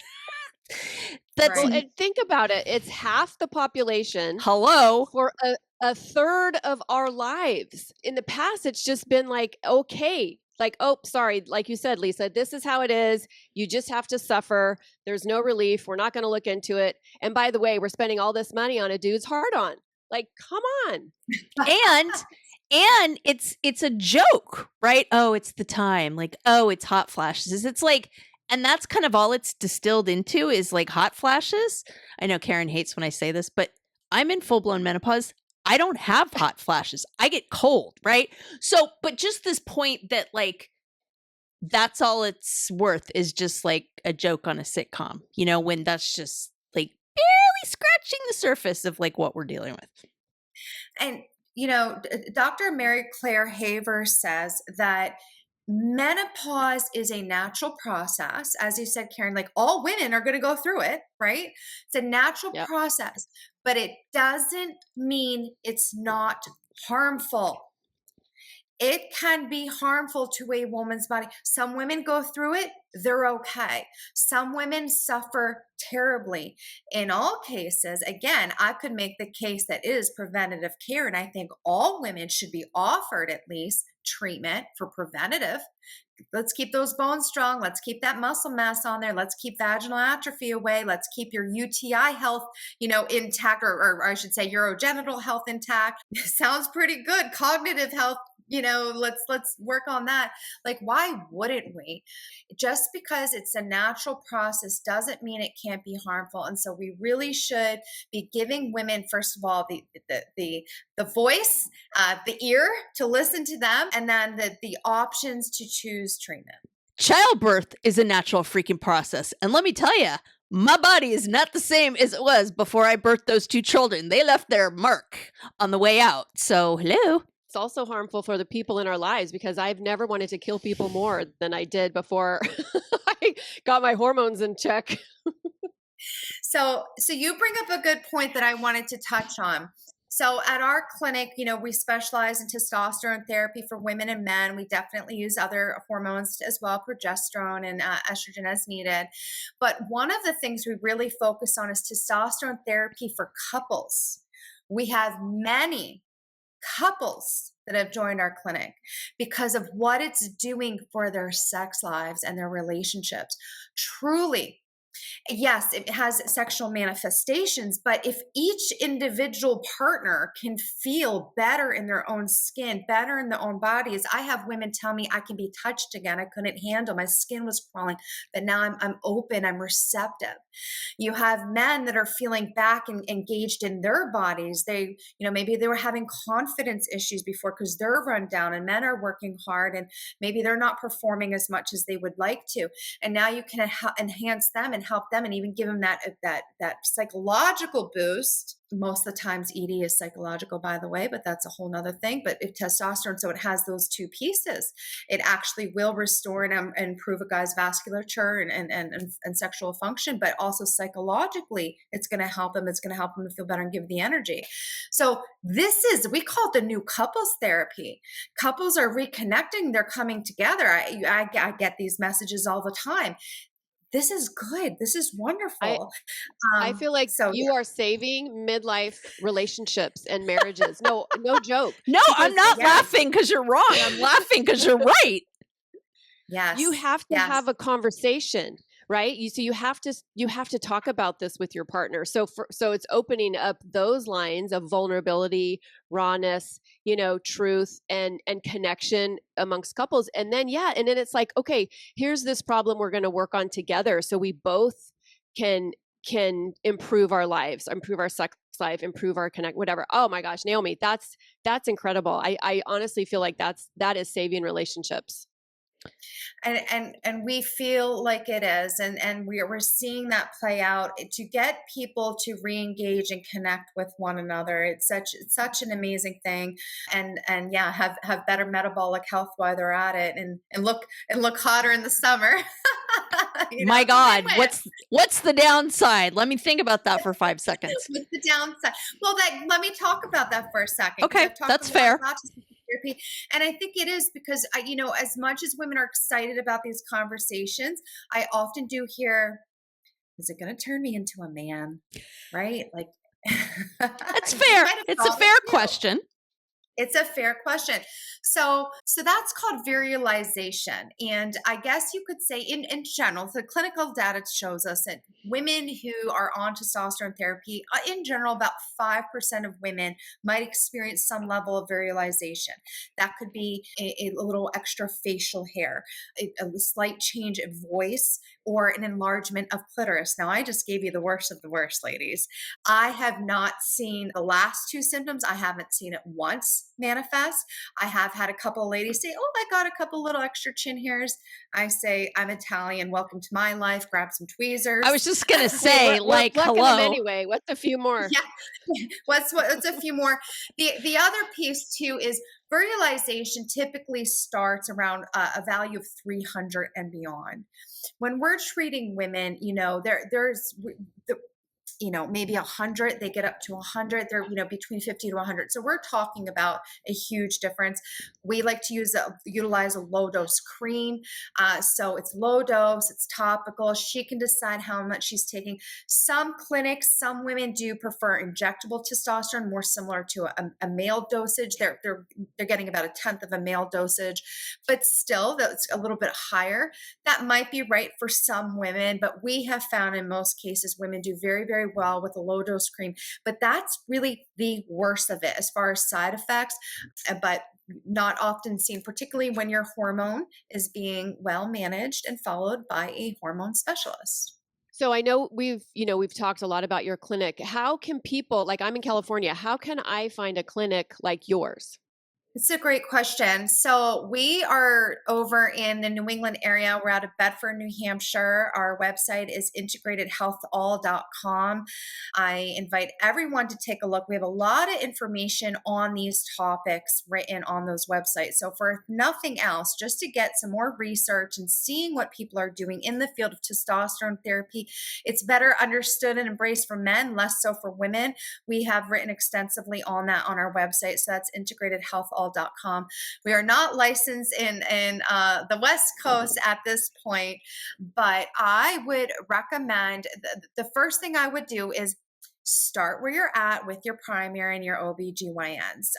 that's Well, and think about it. It's half the population hello for a third of our lives. In the past, it's just been like, okay, like, oh, sorry, like you said, Lisa, this is how it is. You just have to suffer. There's no relief. We're not going to look into it. And by the way, we're spending all this money on a dude's hard-on. Like, come on. and it's a joke, right? Oh, it's the time. Like, oh, it's hot flashes. It's like, and that's kind of all it's distilled into is like hot flashes. I know Karen hates when I say this, but I'm in full-blown menopause. I don't have hot flashes. I get cold, right? So, but just this point that like, that's all it's worth is just like a joke on a sitcom, when that's just like barely scratching the surface of like what we're dealing with. And, Dr. Mary Claire Haver says that menopause is a natural process. As you said, Karen, like all women are going to go through it, right? It's a natural process, but it doesn't mean it's not harmful. It can be harmful to a woman's body. Some women go through it, they're okay. Some women suffer terribly. In all cases, again, I could make the case that it is preventative care, and I think all women should be offered at least treatment for preventative. Let's keep those bones strong. Let's keep that muscle mass on there. Let's keep vaginal atrophy away. Let's keep your UTI health, intact, or I should say urogenital health intact. Sounds pretty good. Cognitive health, let's work on that. Like, why wouldn't we? Just because it's a natural process doesn't mean it can't be harmful. And so we really should be giving women, first of all, the voice, the ear to listen to them, and then the options to choose treatment. Childbirth is a natural freaking process. And let me tell you, my body is not the same as it was before I birthed those two children. They left their mark on the way out. So, hello. It's also harmful for the people in our lives because I've never wanted to kill people more than I did before I got my hormones in check. So you bring up a good point that I wanted to touch on. So at our clinic, we specialize in testosterone therapy for women and men. We definitely use other hormones as well, progesterone and estrogen as needed. But one of the things we really focus on is testosterone therapy for couples. We have many couples that have joined our clinic because of what it's doing for their sex lives and their relationships. Truly, yes, it has sexual manifestations, but if each individual partner can feel better in their own skin, better in their own bodies. I have women tell me I can be touched again. I couldn't handle, my skin was crawling, but now I'm open, I'm receptive. You have men that are feeling back and engaged in their bodies. They, maybe they were having confidence issues before because they're run down, and men are working hard and maybe they're not performing as much as they would like to. And now you can enhance them and help them and even give them that psychological boost. Most of the times ED is psychological, by the way, but that's a whole nother thing. But if testosterone, so it has those two pieces, it actually will restore and improve a guy's vasculature and sexual function, but also psychologically, it's going to help them. It's going to help them to feel better and give the energy. So we call it the new couples therapy. Couples are reconnecting. They're coming together. I get these messages all the time. This is good. This is wonderful. I feel like you are saving midlife relationships and marriages. No joke. No, I'm not laughing because you're wrong. I'm laughing because you're right. Yes. You have to have a conversation, right? You have to talk about this with your partner. So it's opening up those lines of vulnerability, rawness, truth and connection amongst couples. And then it's like, okay, here's this problem we're going to work on together so we both can improve our lives, improve our sex life, improve our connect, whatever. Oh my gosh, Naomi, that's incredible. I honestly feel like that is saving relationships. And we feel like it is, and we're seeing that play out to get people to re-engage and connect with one another. It's such an amazing thing, and yeah, have better metabolic health while they're at it, and look hotter in the summer. My God, win-win. what's the downside? Let me think about that for 5 seconds. What's the downside? Well, let me talk about that for a second. 'Cause Okay, I've talked that's a lot fair. about therapy, and I think it is because as much as women are excited about these conversations, I often do hear, "Is it going to turn me into a man?" Right? Like, That's you fair. might have It's a thought it fair too. question. It's a fair question. So that's called virilization. And I guess you could say in general, the clinical data shows us that women who are on testosterone therapy, in general, about 5% of women might experience some level of virilization. That could be a little extra facial hair, a slight change of voice, or an enlargement of clitoris. Now, I just gave you the worst of the worst, ladies. I have not seen the last two symptoms. I haven't seen it once manifest. I have had a couple of ladies say, "Oh, I got a couple little extra chin hairs." I say, "I'm Italian. Welcome to my life. Grab some tweezers." I was just gonna say, We're like, plucking them hello. anyway. What's a few more? Yeah. What's a few more? The other piece too is virilization typically starts around a value of 300 and beyond. When we're treating women, there's maybe 100, they get up to 100, they're between 50 to 100. So we're talking about a huge difference. We like to utilize a low dose cream. So it's low dose, it's topical. She can decide how much she's taking. Some clinics, some women do prefer injectable testosterone, more similar to a male dosage. They're getting about a tenth of a male dosage, but still that's a little bit higher. That might be right for some women, but we have found in most cases women do very, very well with a low dose cream. But that's really the worst of it as far as side effects, but not often seen, particularly when your hormone is being well managed and followed by a hormone specialist. So I know we've talked a lot about your clinic. How can people, like I'm in California, how can I find a clinic like yours? It's a great question. So we are over in the New England area. We're out of Bedford, New Hampshire. Our website is integratedhealthall.com. I invite everyone to take a look. We have a lot of information on these topics written on those websites. So for nothing else, just to get some more research and seeing what people are doing in the field of testosterone therapy, it's better understood and embraced for men, less so for women. We have written extensively on that on our website. So that's integratedhealthall.com. We are not licensed in the West Coast at this point, but I would recommend the first thing I would do is start where you're at with your primary and your OBGYNs.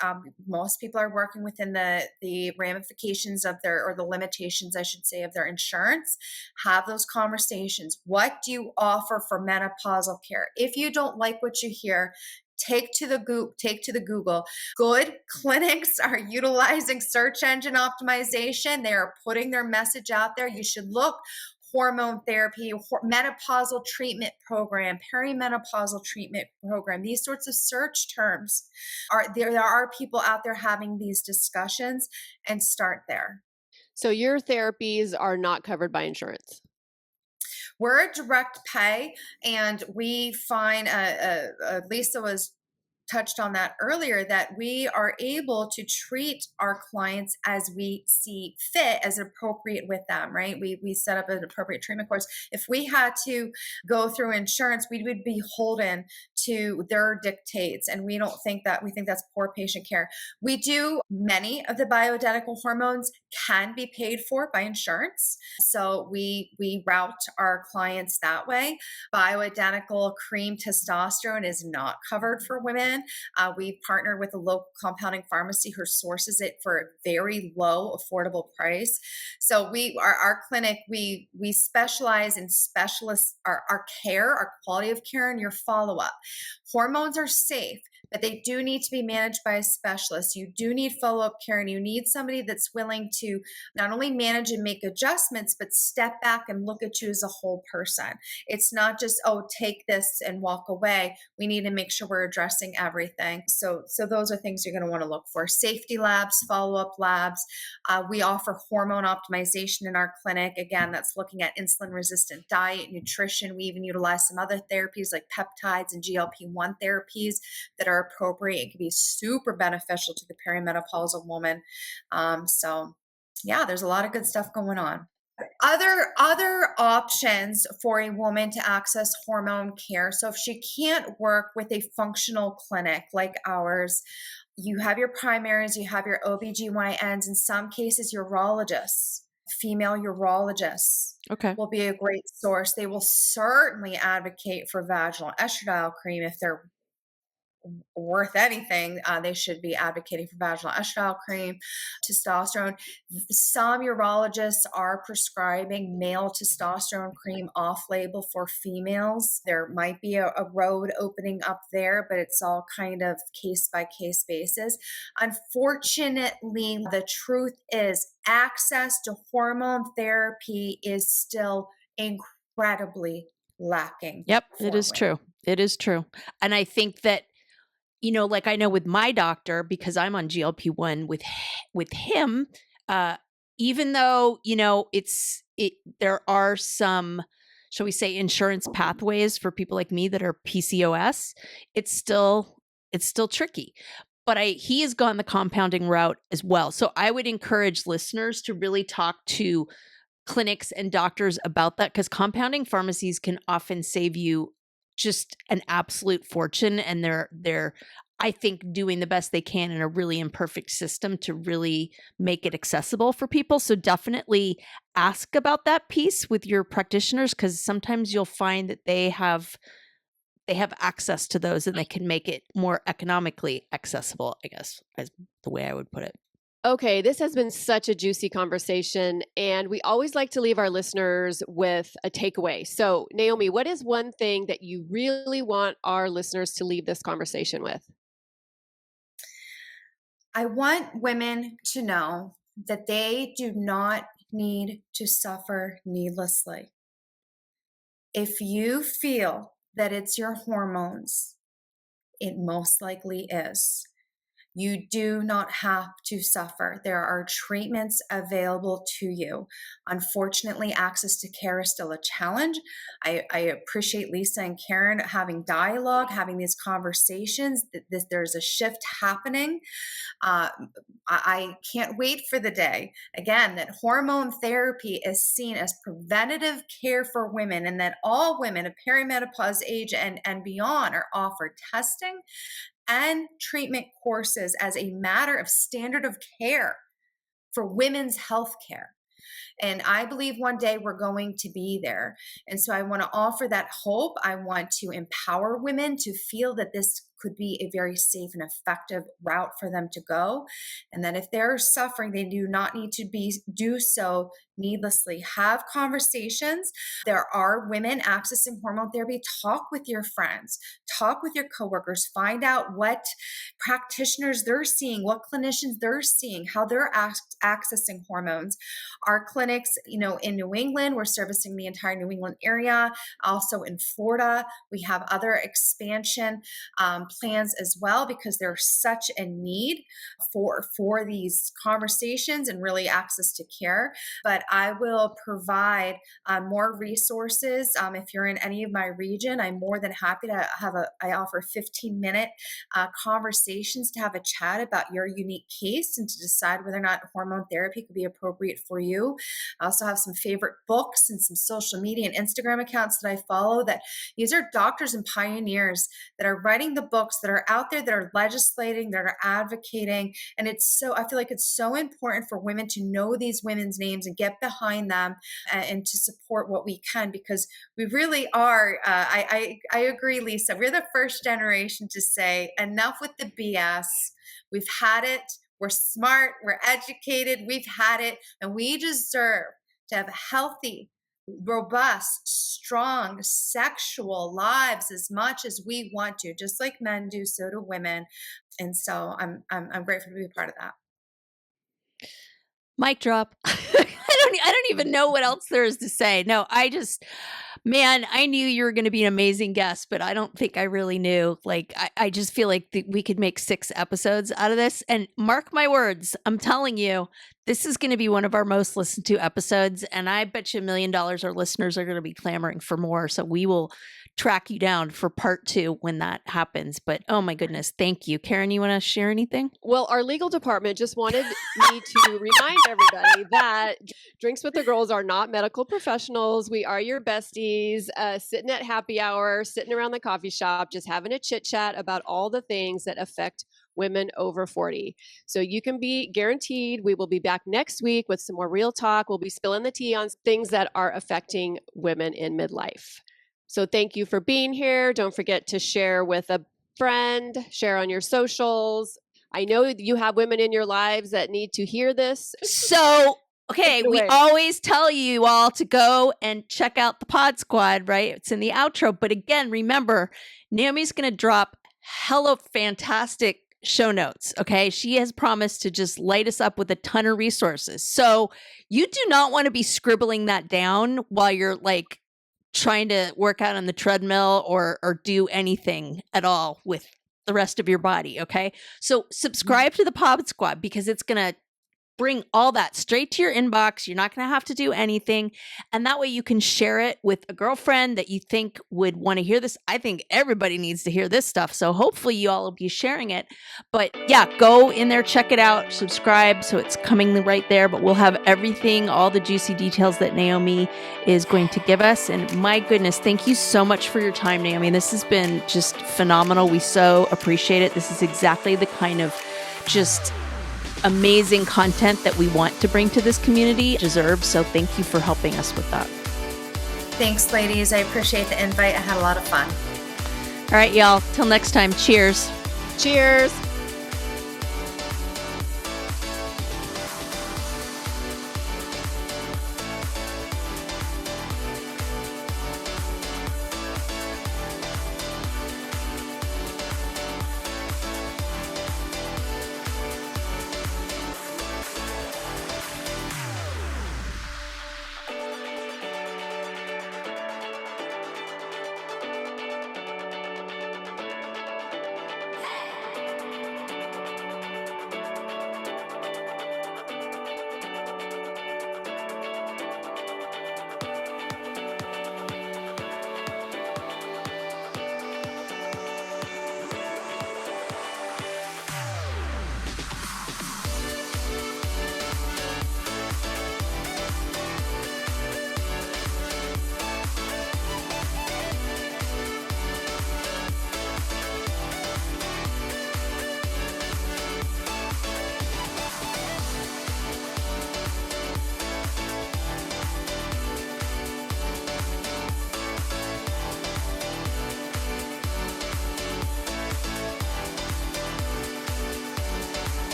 Most people are working within the ramifications of or the limitations, I should say, of their insurance. Have those conversations. What do you offer for menopausal care? If you don't like what you hear, take to the Google. Good clinics are utilizing search engine optimization. They are putting their message out there. You should look. Hormone therapy, menopausal treatment program, perimenopausal treatment program, these sorts of search terms there are people out there having these discussions, and start there. So your therapies are not covered by insurance. We're a direct pay, and we find Lisa was touched on that earlier, that we are able to treat our clients as we see fit, as appropriate with them, right? We set up an appropriate treatment course. If we had to go through insurance, we would be beholden to their dictates, and we think that's poor patient care. Many of the bioidentical hormones can be paid for by insurance, so we route our clients that way. Bioidentical cream testosterone is not covered for women. We partnered with a local compounding pharmacy who sources it for a very low, affordable price. So our clinic, we specialize in our care, our quality of care, and your follow-up. Hormones are safe. but they do need to be managed by a specialist. You do need follow-up care, and you need somebody that's willing to not only manage and make adjustments, but step back and look at you as a whole person. It's not just, oh, take this and walk away. We need to make sure we're addressing everything. So those are things you're going to want to look for. Safety labs, follow-up labs. We offer hormone optimization in our clinic. Again, that's looking at insulin-resistant diet, nutrition. We even utilize some other therapies like peptides and GLP-1 therapies that are appropriate. It can be super beneficial to the perimenopausal woman. So yeah, there's a lot of good stuff going on. Other options for a woman to access hormone care. So if she can't work with a functional clinic like ours, you have your primaries, you have your OBGYNs, in some cases, urologists, female urologists will be a great source. They will certainly advocate for vaginal estradiol cream if they're worth anything. They should be advocating for vaginal estradiol cream, testosterone. Some urologists are prescribing male testosterone cream off-label for females. There might be a road opening up there, but it's all kind of case-by-case basis. Unfortunately, the truth is access to hormone therapy is still incredibly lacking. Yep, it is true. It is true. And I think that, like I know with my doctor, because I'm on GLP-1 with him, even though, there are some, shall we say, insurance pathways for people like me that are PCOS, it's still tricky. But he has gone the compounding route as well. So I would encourage listeners to really talk to clinics and doctors about that, because compounding pharmacies can often save you just an absolute fortune, and they're I think doing the best they can in a really imperfect system to really make it accessible for people. So definitely ask about that piece with your practitioners, because sometimes you'll find that they have access to those and they can make it more economically accessible, I guess, is the way I would put it. Okay, this has been such a juicy conversation, and we always like to leave our listeners with a takeaway. So, Naomi, what is one thing that you really want our listeners to leave this conversation with? I want women to know that they do not need to suffer needlessly. If you feel that it's your hormones, it most likely is. You do not have to suffer. There are treatments available to you. Unfortunately, access to care is still a challenge. I appreciate Lisa and Karen having dialogue, having these conversations. There's a shift happening. I can't wait for the day, again, that hormone therapy is seen as preventative care for women, and that all women of perimenopause age and beyond are offered testing and treatment courses as a matter of standard of care for women's health care. And I believe one day we're going to be there. And so I want to offer that hope. I want to empower women to feel that this could be a very safe and effective route for them to go. And that if they're suffering, they do not need to do so needlessly. Have conversations. There are women accessing hormone therapy. Talk with your friends, talk with your coworkers, find out what practitioners they're seeing, what clinicians they're seeing, how they're accessing hormones. Our clinics, in New England, we're servicing the entire New England area. Also in Florida, we have other expansion plans as well, because there's such a need for these conversations and really access to care. But I will provide more resources. If you're in any of my region, I'm more than happy to I offer 15-minute conversations to have a chat about your unique case and to decide whether or not hormone therapy could be appropriate for you. I also have some favorite books and some social media and Instagram accounts that I follow, that these are doctors and pioneers that are writing the books, that are out there, that are legislating, that are advocating. And I feel like it's so important for women to know these women's names and get behind them and to support what we can, because we really are, I agree, Lisa, we're the first generation to say enough with the BS. We've had it. We're smart. We're educated. We've had it. And we deserve to have healthy, robust, strong, sexual lives as much as we want to, just like men do, so do women. And so I'm grateful to be a part of that. Mic drop. I don't even know what else there is to say. No, man, I knew you were going to be an amazing guest, but I don't think I really knew. Like, I just feel like we could make 6 episodes out of this. And mark my words, I'm telling you, this is going to be one of our most listened to episodes. And I bet you $1 million our listeners are going to be clamoring for more. So we will track you down for part 2 when that happens. But oh my goodness, thank you. Karen, you want to share anything? Well, our legal department just wanted me to remind everybody that Drinks with the Girls are not medical professionals. We are your besties, sitting at happy hour, sitting around the coffee shop, just having a chit chat about all the things that affect women over 40. So you can be guaranteed we will be back next week with some more real talk. We'll be spilling the tea on things that are affecting women in midlife. So thank you for being here. Don't forget to share with a friend, share on your socials. I know you have women in your lives that need to hear this. So, okay, we always tell you all to go and check out the Pod Squad, right? It's in the outro. But again, remember, Naomi's going to drop hella fantastic show notes, okay? She has promised to just light us up with a ton of resources. So you do not want to be scribbling that down while you're like trying to work out on the treadmill or do anything at all with the rest of your body, okay? So subscribe to the Pod Squad because it's going to bring all that straight to your inbox. You're not going to have to do anything. And that way you can share it with a girlfriend that you think would want to hear this. I think everybody needs to hear this stuff. So hopefully you all will be sharing it. But yeah, go in there, check it out, subscribe. So it's coming right there. But we'll have everything, all the juicy details that Naomi is going to give us. And my goodness, thank you so much for your time, Naomi. This has been just phenomenal. We so appreciate it. This is exactly the kind of just amazing content that we want to bring to this community deserves. So thank you for helping us with that. Thanks, ladies. I appreciate the invite. I had a lot of fun. All right, y'all. Till next time. Cheers. Cheers.